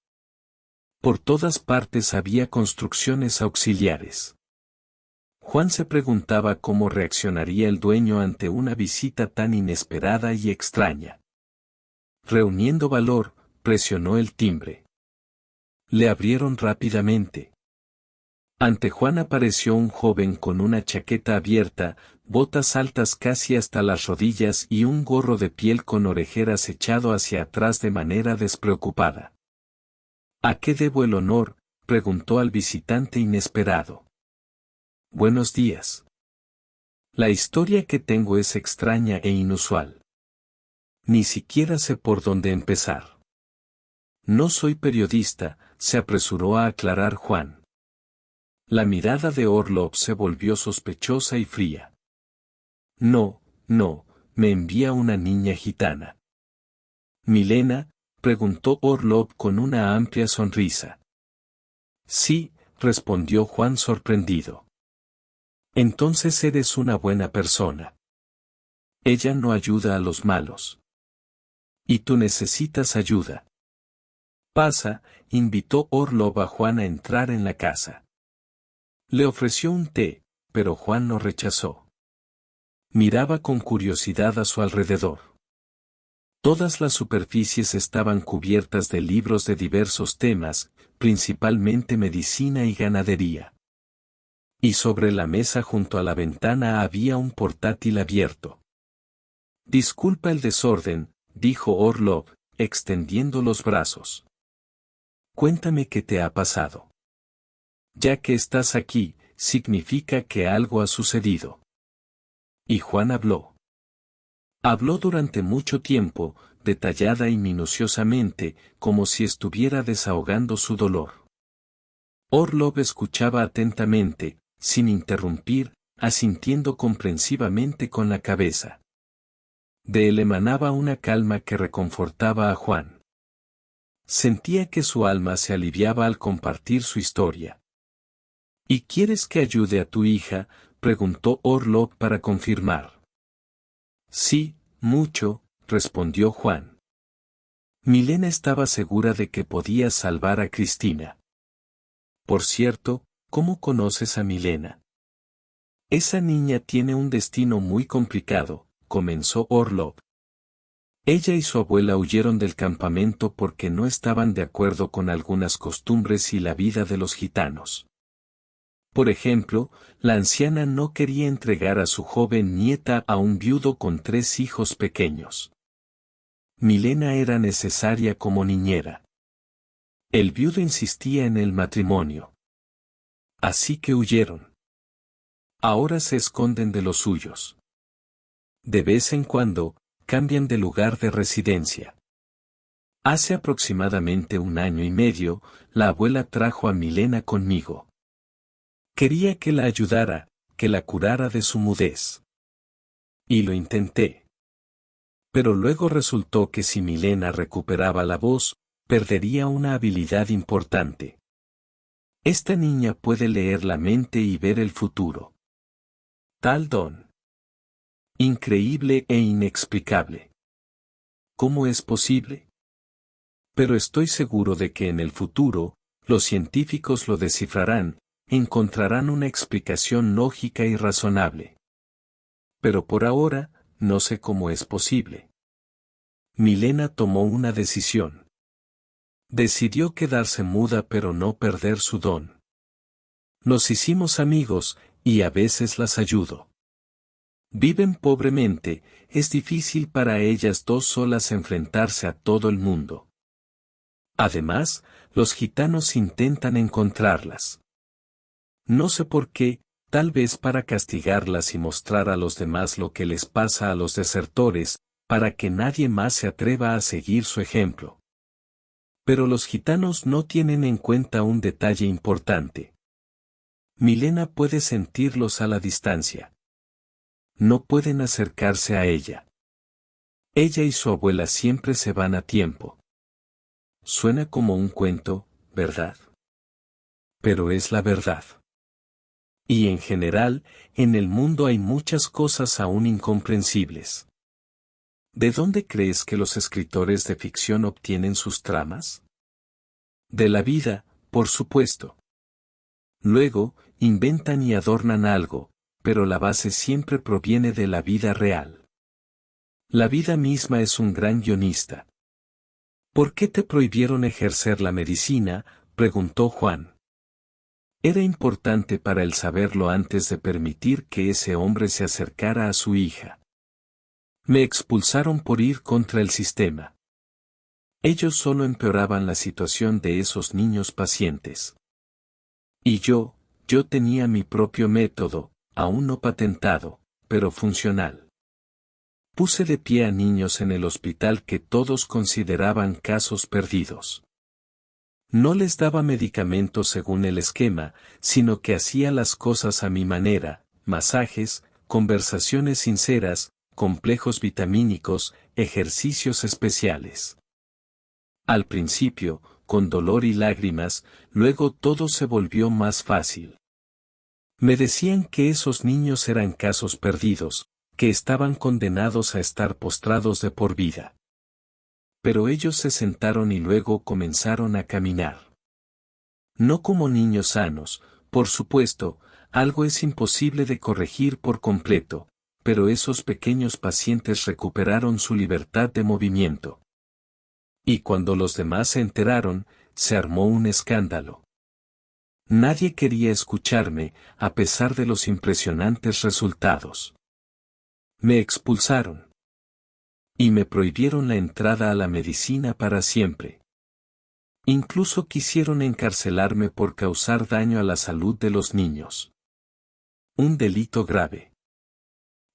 Por todas partes había construcciones auxiliares. Juan se preguntaba cómo reaccionaría el dueño ante una visita tan inesperada y extraña. Reuniendo valor, presionó el timbre. Le abrieron rápidamente. Ante Juan apareció un joven con una chaqueta abierta, botas altas casi hasta las rodillas y un gorro de piel con orejeras echado hacia atrás de manera despreocupada. ¿A qué debo el honor?, preguntó al visitante inesperado. Buenos días. La historia que tengo es extraña e inusual. Ni siquiera sé por dónde empezar. No soy periodista, se apresuró a aclarar Juan. La mirada de Orlov se volvió sospechosa y fría. No, me envía una niña gitana. ¿Milena?, preguntó Orlov con una amplia sonrisa. Sí, respondió Juan sorprendido. Entonces eres una buena persona. Ella no ayuda a los malos. Y tú necesitas ayuda. Pasa, invitó Orlov a Juan a entrar en la casa. Le ofreció un té, pero Juan lo rechazó. Miraba con curiosidad a su alrededor. Todas las superficies estaban cubiertas de libros de diversos temas, principalmente medicina y ganadería. Y sobre la mesa junto a la ventana había un portátil abierto. Disculpa el desorden, dijo Orlov, extendiendo los brazos. Cuéntame qué te ha pasado. Ya que estás aquí, significa que algo ha sucedido. Y Juan habló. Habló durante mucho tiempo, detallada y minuciosamente, como si estuviera desahogando su dolor. Orlov escuchaba atentamente, sin interrumpir, asintiendo comprensivamente con la cabeza. De él emanaba una calma que reconfortaba a Juan. Sentía que su alma se aliviaba al compartir su historia. ¿Y quieres que ayude a tu hija?, preguntó Orlov para confirmar. Sí, mucho, respondió Juan. Milena estaba segura de que podía salvar a Cristina. Por cierto, ¿cómo conoces a Milena? Esa niña tiene un destino muy complicado, comenzó Orlov. Ella y su abuela huyeron del campamento porque no estaban de acuerdo con algunas costumbres y la vida de los gitanos. Por ejemplo, la anciana no quería entregar a su joven nieta a un viudo con 3 hijos pequeños. Milena era necesaria como niñera. El viudo insistía en el matrimonio. Así que huyeron. Ahora se esconden de los suyos. De vez en cuando, cambian de lugar de residencia. Hace aproximadamente 1 año y medio, la abuela trajo a Milena conmigo. Quería que la ayudara, que la curara de su mudez. Y lo intenté. Pero luego resultó que si Milena recuperaba la voz, perdería una habilidad importante. Esta niña puede leer la mente y ver el futuro. Tal don. Increíble e inexplicable. ¿Cómo es posible? Pero estoy seguro de que en el futuro, los científicos lo descifrarán, encontrarán una explicación lógica y razonable. Pero por ahora, no sé cómo es posible. Milena tomó una decisión. Decidió quedarse muda pero no perder su don. Nos hicimos amigos, y a veces las ayudo. Viven pobremente, es difícil para ellas dos solas enfrentarse a todo el mundo. Además, los gitanos intentan encontrarlas. No sé por qué, tal vez para castigarlas y mostrar a los demás lo que les pasa a los desertores, para que nadie más se atreva a seguir su ejemplo. Pero los gitanos no tienen en cuenta un detalle importante. Milena puede sentirlos a la distancia. No pueden acercarse a ella. Ella y su abuela siempre se van a tiempo. Suena como un cuento, ¿verdad? Pero es la verdad. Y en general, en el mundo hay muchas cosas aún incomprensibles. ¿De dónde crees que los escritores de ficción obtienen sus tramas? De la vida, por supuesto. Luego, inventan y adornan algo, pero la base siempre proviene de la vida real. La vida misma es un gran guionista. ¿Por qué te prohibieron ejercer la medicina?, preguntó Juan. Era importante para él saberlo antes de permitir que ese hombre se acercara a su hija. Me expulsaron por ir contra el sistema. Ellos solo empeoraban la situación de esos niños pacientes. Y yo tenía mi propio método, aún no patentado, pero funcional. Puse de pie a niños en el hospital que todos consideraban casos perdidos. No les daba medicamentos según el esquema, sino que hacía las cosas a mi manera, masajes, conversaciones sinceras, complejos vitamínicos, ejercicios especiales. Al principio, con dolor y lágrimas, luego todo se volvió más fácil. Me decían que esos niños eran casos perdidos, que estaban condenados a estar postrados de por vida. Pero ellos se sentaron y luego comenzaron a caminar. No como niños sanos, por supuesto, algo es imposible de corregir por completo, pero esos pequeños pacientes recuperaron su libertad de movimiento. Y cuando los demás se enteraron, se armó un escándalo. Nadie quería escucharme, a pesar de los impresionantes resultados. Me expulsaron. Y me prohibieron la entrada a la medicina para siempre. Incluso quisieron encarcelarme por causar daño a la salud de los niños. Un delito grave.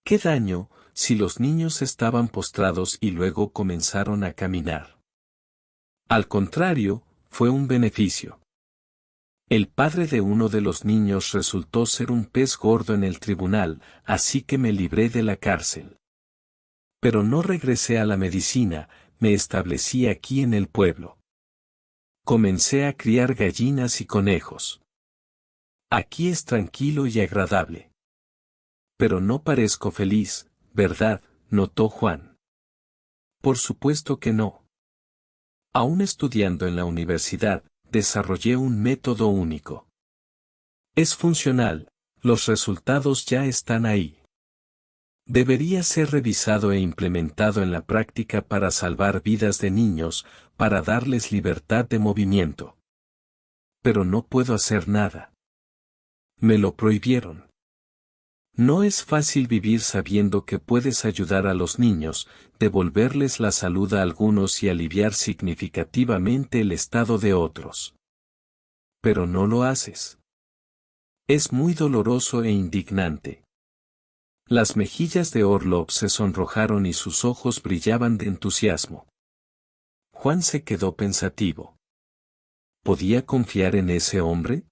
¿Qué daño, si los niños estaban postrados y luego comenzaron a caminar? Al contrario, fue un beneficio. El padre de uno de los niños resultó ser un pez gordo en el tribunal, así que me libré de la cárcel. Pero no regresé a la medicina, me establecí aquí en el pueblo. Comencé a criar gallinas y conejos. Aquí es tranquilo y agradable. Pero no parezco feliz, ¿verdad?, notó Juan. Por supuesto que no. Aún estudiando en la universidad, desarrollé un método único. Es funcional, los resultados ya están ahí. Debería ser revisado e implementado en la práctica para salvar vidas de niños, para darles libertad de movimiento. Pero no puedo hacer nada. Me lo prohibieron. No es fácil vivir sabiendo que puedes ayudar a los niños, devolverles la salud a algunos y aliviar significativamente el estado de otros. Pero no lo haces. Es muy doloroso e indignante. Las mejillas de Orlov se sonrojaron y sus ojos brillaban de entusiasmo. Juan se quedó pensativo. ¿Podía confiar en ese hombre?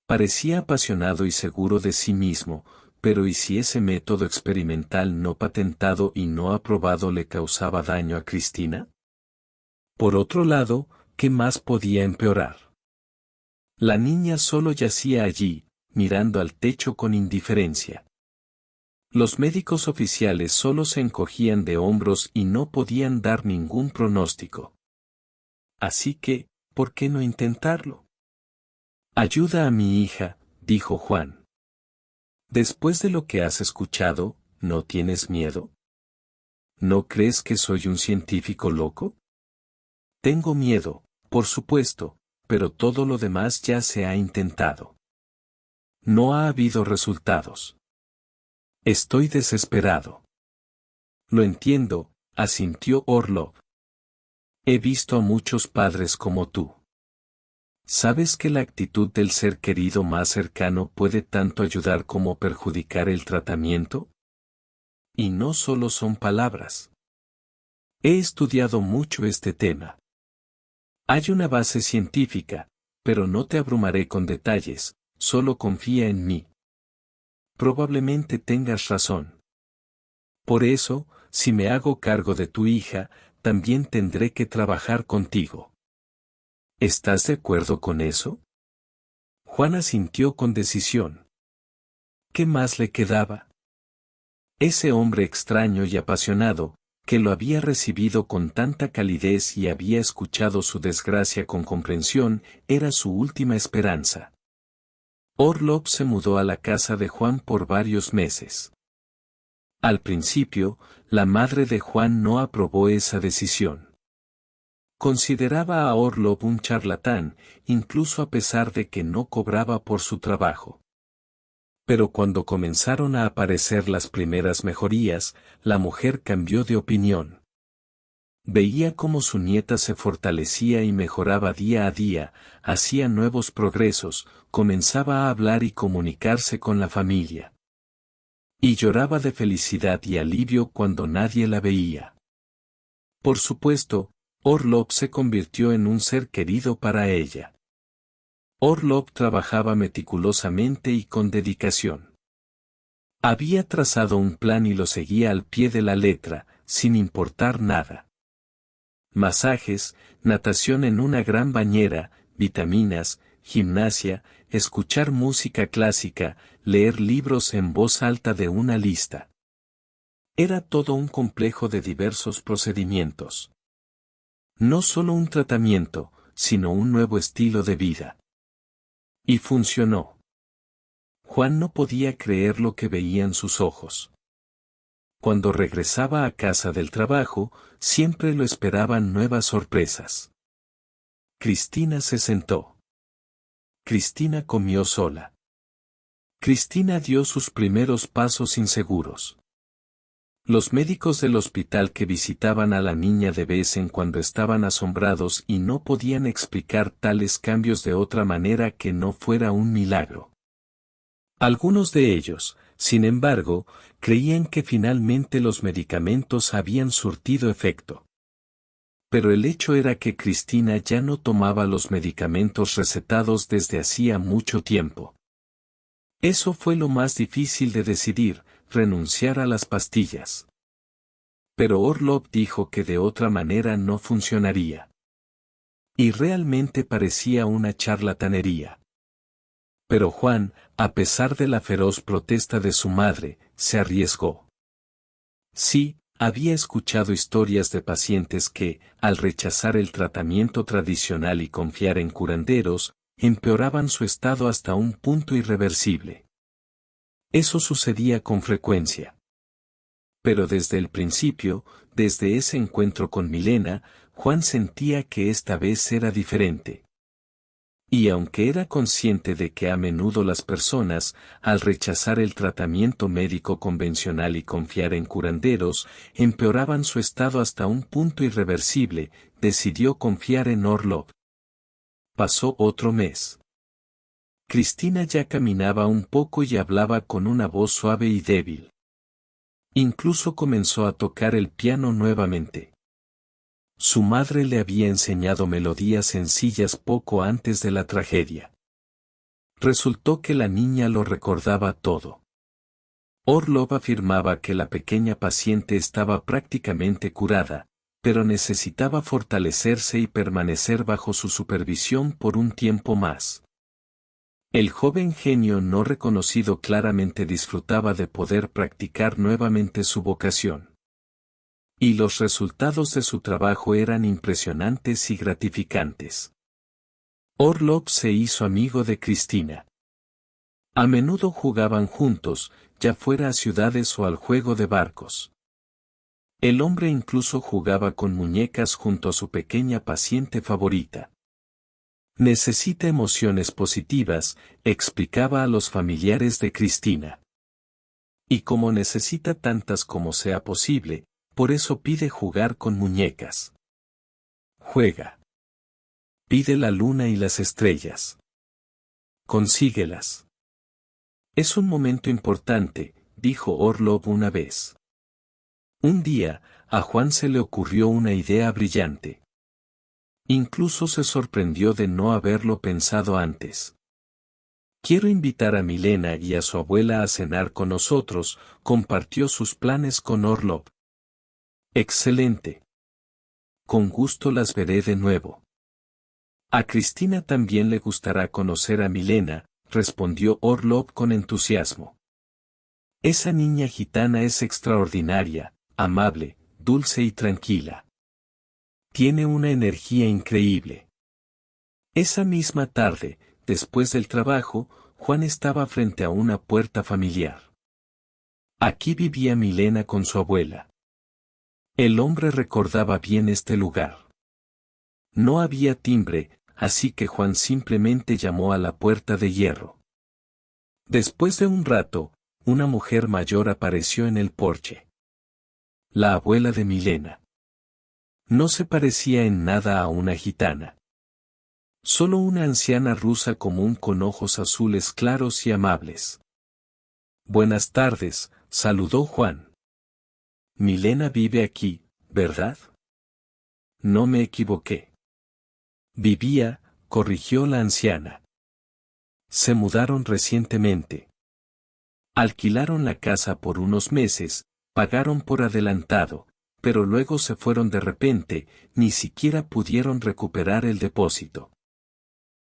Parecía apasionado y seguro de sí mismo, pero ¿y si ese método experimental no patentado y no aprobado le causaba daño a Cristina? Por otro lado, ¿qué más podía empeorar? La niña solo yacía allí, mirando al techo con indiferencia. Los médicos oficiales solo se encogían de hombros y no podían dar ningún pronóstico. Así que, ¿por qué no intentarlo? Ayuda a mi hija, dijo Juan. Después de lo que has escuchado, ¿no tienes miedo? ¿No crees que soy un científico loco? Tengo miedo, por supuesto, pero todo lo demás ya se ha intentado. No ha habido resultados. Estoy desesperado. Lo entiendo, asintió Orlov. He visto a muchos padres como tú. ¿Sabes que la actitud del ser querido más cercano puede tanto ayudar como perjudicar el tratamiento? Y no solo son palabras. He estudiado mucho este tema. Hay una base científica, pero no te abrumaré con detalles, solo confía en mí. Probablemente tengas razón. Por eso, si me hago cargo de tu hija, también tendré que trabajar contigo. ¿Estás de acuerdo con eso? Juan asintió con decisión. ¿Qué más le quedaba? Ese hombre extraño y apasionado, que lo había recibido con tanta calidez y había escuchado su desgracia con comprensión, era su última esperanza. Orlov se mudó a la casa de Juan por varios meses. Al principio, la madre de Juan no aprobó esa decisión. Consideraba a Orlov un charlatán, incluso a pesar de que no cobraba por su trabajo. Pero cuando comenzaron a aparecer las primeras mejorías, la mujer cambió de opinión. Veía cómo su nieta se fortalecía y mejoraba día a día, hacía nuevos progresos, comenzaba a hablar y comunicarse con la familia. Y lloraba de felicidad y alivio cuando nadie la veía. Por supuesto, Orlov se convirtió en un ser querido para ella. Orlov trabajaba meticulosamente y con dedicación. Había trazado un plan y lo seguía al pie de la letra, sin importar nada. Masajes, natación en una gran bañera, vitaminas, gimnasia, escuchar música clásica, leer libros en voz alta de una lista. Era todo un complejo de diversos procedimientos. No solo un tratamiento, sino un nuevo estilo de vida. Y funcionó. Juan no podía creer lo que veían sus ojos. Cuando regresaba a casa del trabajo, siempre lo esperaban nuevas sorpresas. Cristina se sentó. Cristina comió sola. Cristina dio sus primeros pasos inseguros. Los médicos del hospital que visitaban a la niña de vez en cuando estaban asombrados y no podían explicar tales cambios de otra manera que no fuera un milagro. Algunos de ellos, sin embargo, creían que finalmente los medicamentos habían surtido efecto. Pero el hecho era que Cristina ya no tomaba los medicamentos recetados desde hacía mucho tiempo. Eso fue lo más difícil de decidir, renunciar a las pastillas. Pero Orlov dijo que de otra manera no funcionaría. Y realmente parecía una charlatanería. Pero Juan, a pesar de la feroz protesta de su madre, se arriesgó. Sí, había escuchado historias de pacientes que, al rechazar el tratamiento tradicional y confiar en curanderos, empeoraban su estado hasta un punto irreversible. Eso sucedía con frecuencia. Pero desde el principio, desde ese encuentro con Milena, Juan sentía que esta vez era diferente. Y aunque era consciente de que a menudo las personas, al rechazar el tratamiento médico convencional y confiar en curanderos, empeoraban su estado hasta un punto irreversible, decidió confiar en Orlov. Pasó otro mes. Cristina ya caminaba un poco y hablaba con una voz suave y débil. Incluso comenzó a tocar el piano nuevamente. Su madre le había enseñado melodías sencillas poco antes de la tragedia. Resultó que la niña lo recordaba todo. Orlov afirmaba que la pequeña paciente estaba prácticamente curada, pero necesitaba fortalecerse y permanecer bajo su supervisión por un tiempo más. El joven genio no reconocido claramente disfrutaba de poder practicar nuevamente su vocación. Y los resultados de su trabajo eran impresionantes y gratificantes. Orlov se hizo amigo de Cristina. A menudo jugaban juntos, ya fuera a ciudades o al juego de barcos. El hombre incluso jugaba con muñecas junto a su pequeña paciente favorita. Necesita emociones positivas, explicaba a los familiares de Cristina. Y como necesita tantas como sea posible, por eso pide jugar con muñecas. Juega. Pide la luna y las estrellas. Consíguelas. Es un momento importante, dijo Orlov una vez. Un día, a Juan se le ocurrió una idea brillante. Incluso se sorprendió de no haberlo pensado antes. Quiero invitar a Milena y a su abuela a cenar con nosotros, compartió sus planes con Orlov. Excelente. Con gusto las veré de nuevo. A Cristina también le gustará conocer a Milena, respondió Orlov con entusiasmo. Esa niña gitana es extraordinaria, amable, dulce y tranquila. Tiene una energía increíble. Esa misma tarde, después del trabajo, Juan estaba frente a una puerta familiar. Aquí vivía Milena con su abuela. El hombre recordaba bien este lugar. No había timbre, así que Juan simplemente llamó a la puerta de hierro. Después de un rato, una mujer mayor apareció en el porche. La abuela de Milena. No se parecía en nada a una gitana. Solo una anciana rusa común con ojos azules claros y amables. Buenas tardes, saludó Juan. Milena vive aquí, ¿verdad? No me equivoqué. Vivía, corrigió la anciana. Se mudaron recientemente. Alquilaron la casa por unos meses, pagaron por adelantado, pero luego se fueron de repente, ni siquiera pudieron recuperar el depósito.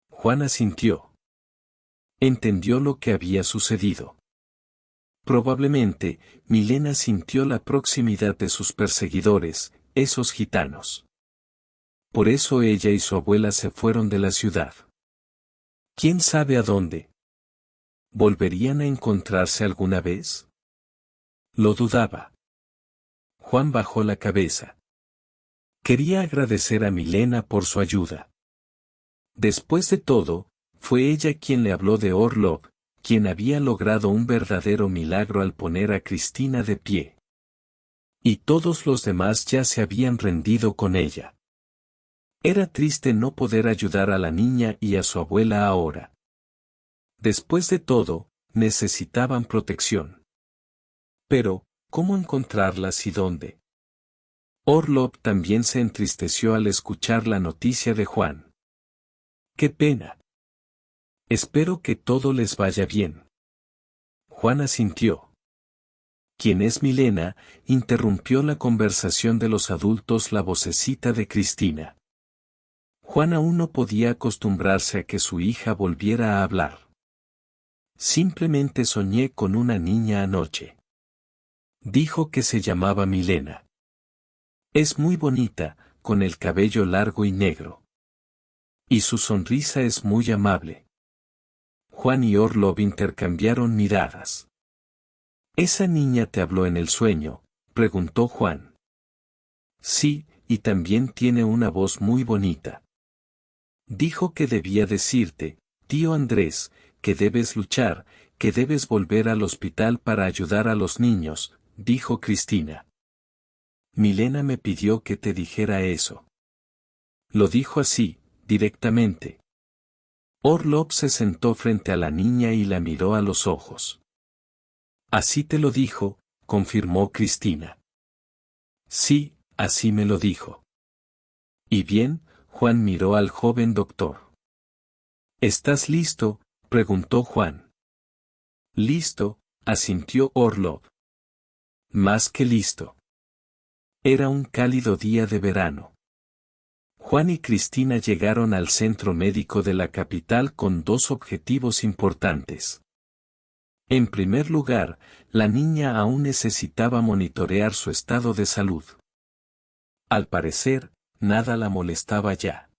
Juan asintió. Entendió lo que había sucedido. Probablemente, Milena sintió la proximidad de sus perseguidores, esos gitanos. Por eso ella y su abuela se fueron de la ciudad. ¿Quién sabe a dónde? ¿Volverían a encontrarse alguna vez? Lo dudaba. Juan bajó la cabeza. Quería agradecer a Milena por su ayuda. Después de todo, fue ella quien le habló de Orlov, quien había logrado un verdadero milagro al poner a Cristina de pie. Y todos los demás ya se habían rendido con ella. Era triste no poder ayudar a la niña y a su abuela ahora. Después de todo, necesitaban protección. Pero, ¿cómo encontrarlas y dónde? Orlov también se entristeció al escuchar la noticia de Juan. ¡Qué pena! Espero que todo les vaya bien. Juan asintió. ¿Quién es Milena? Interrumpió la conversación de los adultos la vocecita de Cristina. Juan aún no podía acostumbrarse a que su hija volviera a hablar. Simplemente soñé con una niña anoche. Dijo que se llamaba Milena. Es muy bonita, con el cabello largo y negro. Y su sonrisa es muy amable. Juan y Orlov intercambiaron miradas. ¿Esa niña te habló en el sueño?, preguntó Juan. Sí, y también tiene una voz muy bonita. Dijo que debía decirte, tío Andrés, que debes luchar, que debes volver al hospital para ayudar a los niños, dijo Cristina. Milena me pidió que te dijera eso. Lo dijo así, directamente. Orlov se sentó frente a la niña y la miró a los ojos. Así te lo dijo, confirmó Cristina. Sí, así me lo dijo. ¿Y bien? Juan miró al joven doctor. ¿Estás listo?, preguntó Juan. Listo, asintió Orlov. Más que listo. Era un cálido día de verano. Juan y Cristina llegaron al centro médico de la capital con dos objetivos importantes. En primer lugar, la niña aún necesitaba monitorear su estado de salud. Al parecer, nada la molestaba ya.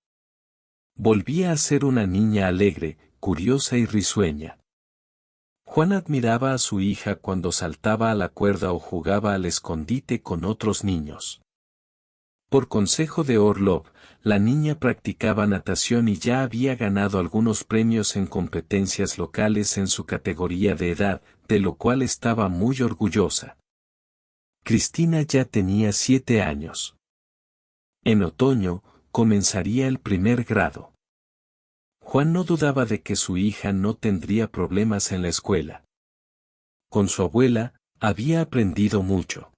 Volvía a ser una niña alegre, curiosa y risueña. Juan admiraba a su hija cuando saltaba a la cuerda o jugaba al escondite con otros niños. Por consejo de Orlov, la niña practicaba natación y ya había ganado algunos premios en competencias locales en su categoría de edad, de lo cual estaba muy orgullosa. Cristina ya tenía 7 años. En otoño, comenzaría el primer grado. Juan no dudaba de que su hija no tendría problemas en la escuela. Con su abuela, había aprendido mucho.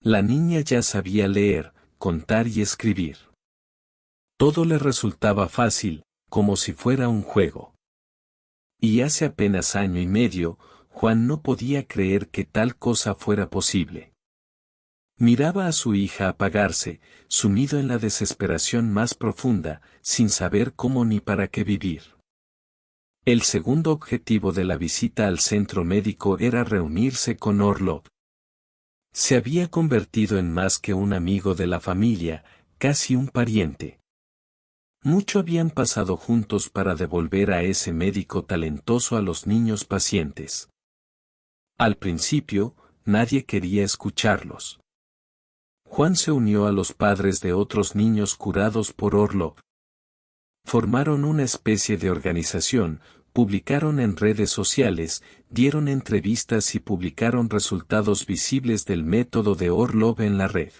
La niña ya sabía leer, contar y escribir. Todo le resultaba fácil, como si fuera un juego. Y hace apenas año y medio, Juan no podía creer que tal cosa fuera posible. Miraba a su hija apagarse, sumido en la desesperación más profunda, sin saber cómo ni para qué vivir. El segundo objetivo de la visita al centro médico era reunirse con Orlov. Se había convertido en más que un amigo de la familia, casi un pariente. Mucho habían pasado juntos para devolver a ese médico talentoso a los niños pacientes. Al principio, nadie quería escucharlos. Juan se unió a los padres de otros niños curados por Orlov. Formaron una especie de organización, publicaron en redes sociales, dieron entrevistas y publicaron resultados visibles del método de Orlov en la red.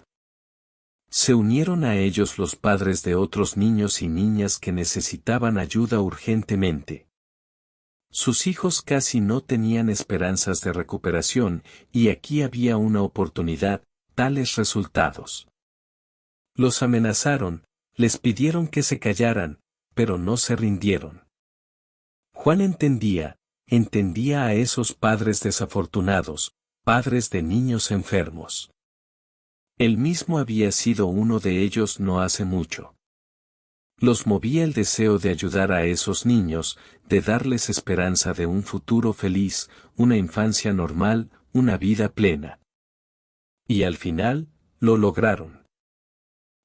Se unieron a ellos los padres de otros niños y niñas que necesitaban ayuda urgentemente. Sus hijos casi no tenían esperanzas de recuperación, y aquí había una oportunidad, tales resultados. Los amenazaron, les pidieron que se callaran, pero no se rindieron. Juan entendía a esos padres desafortunados, padres de niños enfermos. Él mismo había sido uno de ellos no hace mucho. Los movía el deseo de ayudar a esos niños, de darles esperanza de un futuro feliz, una infancia normal, una vida plena. Y al final, lo lograron.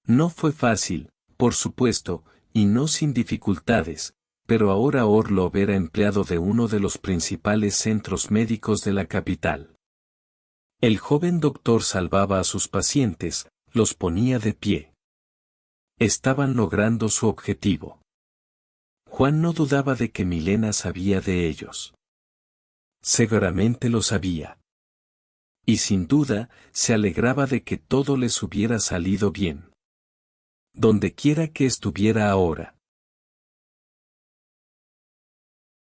No fue fácil, por supuesto, y no sin dificultades, pero ahora Orlov era empleado de uno de los principales centros médicos de la capital. El joven doctor salvaba a sus pacientes, los ponía de pie. Estaban logrando su objetivo. Juan no dudaba de que Milena sabía de ellos. Seguramente lo sabía. Y sin duda, se alegraba de que todo les hubiera salido bien. Donde quiera que estuviera ahora.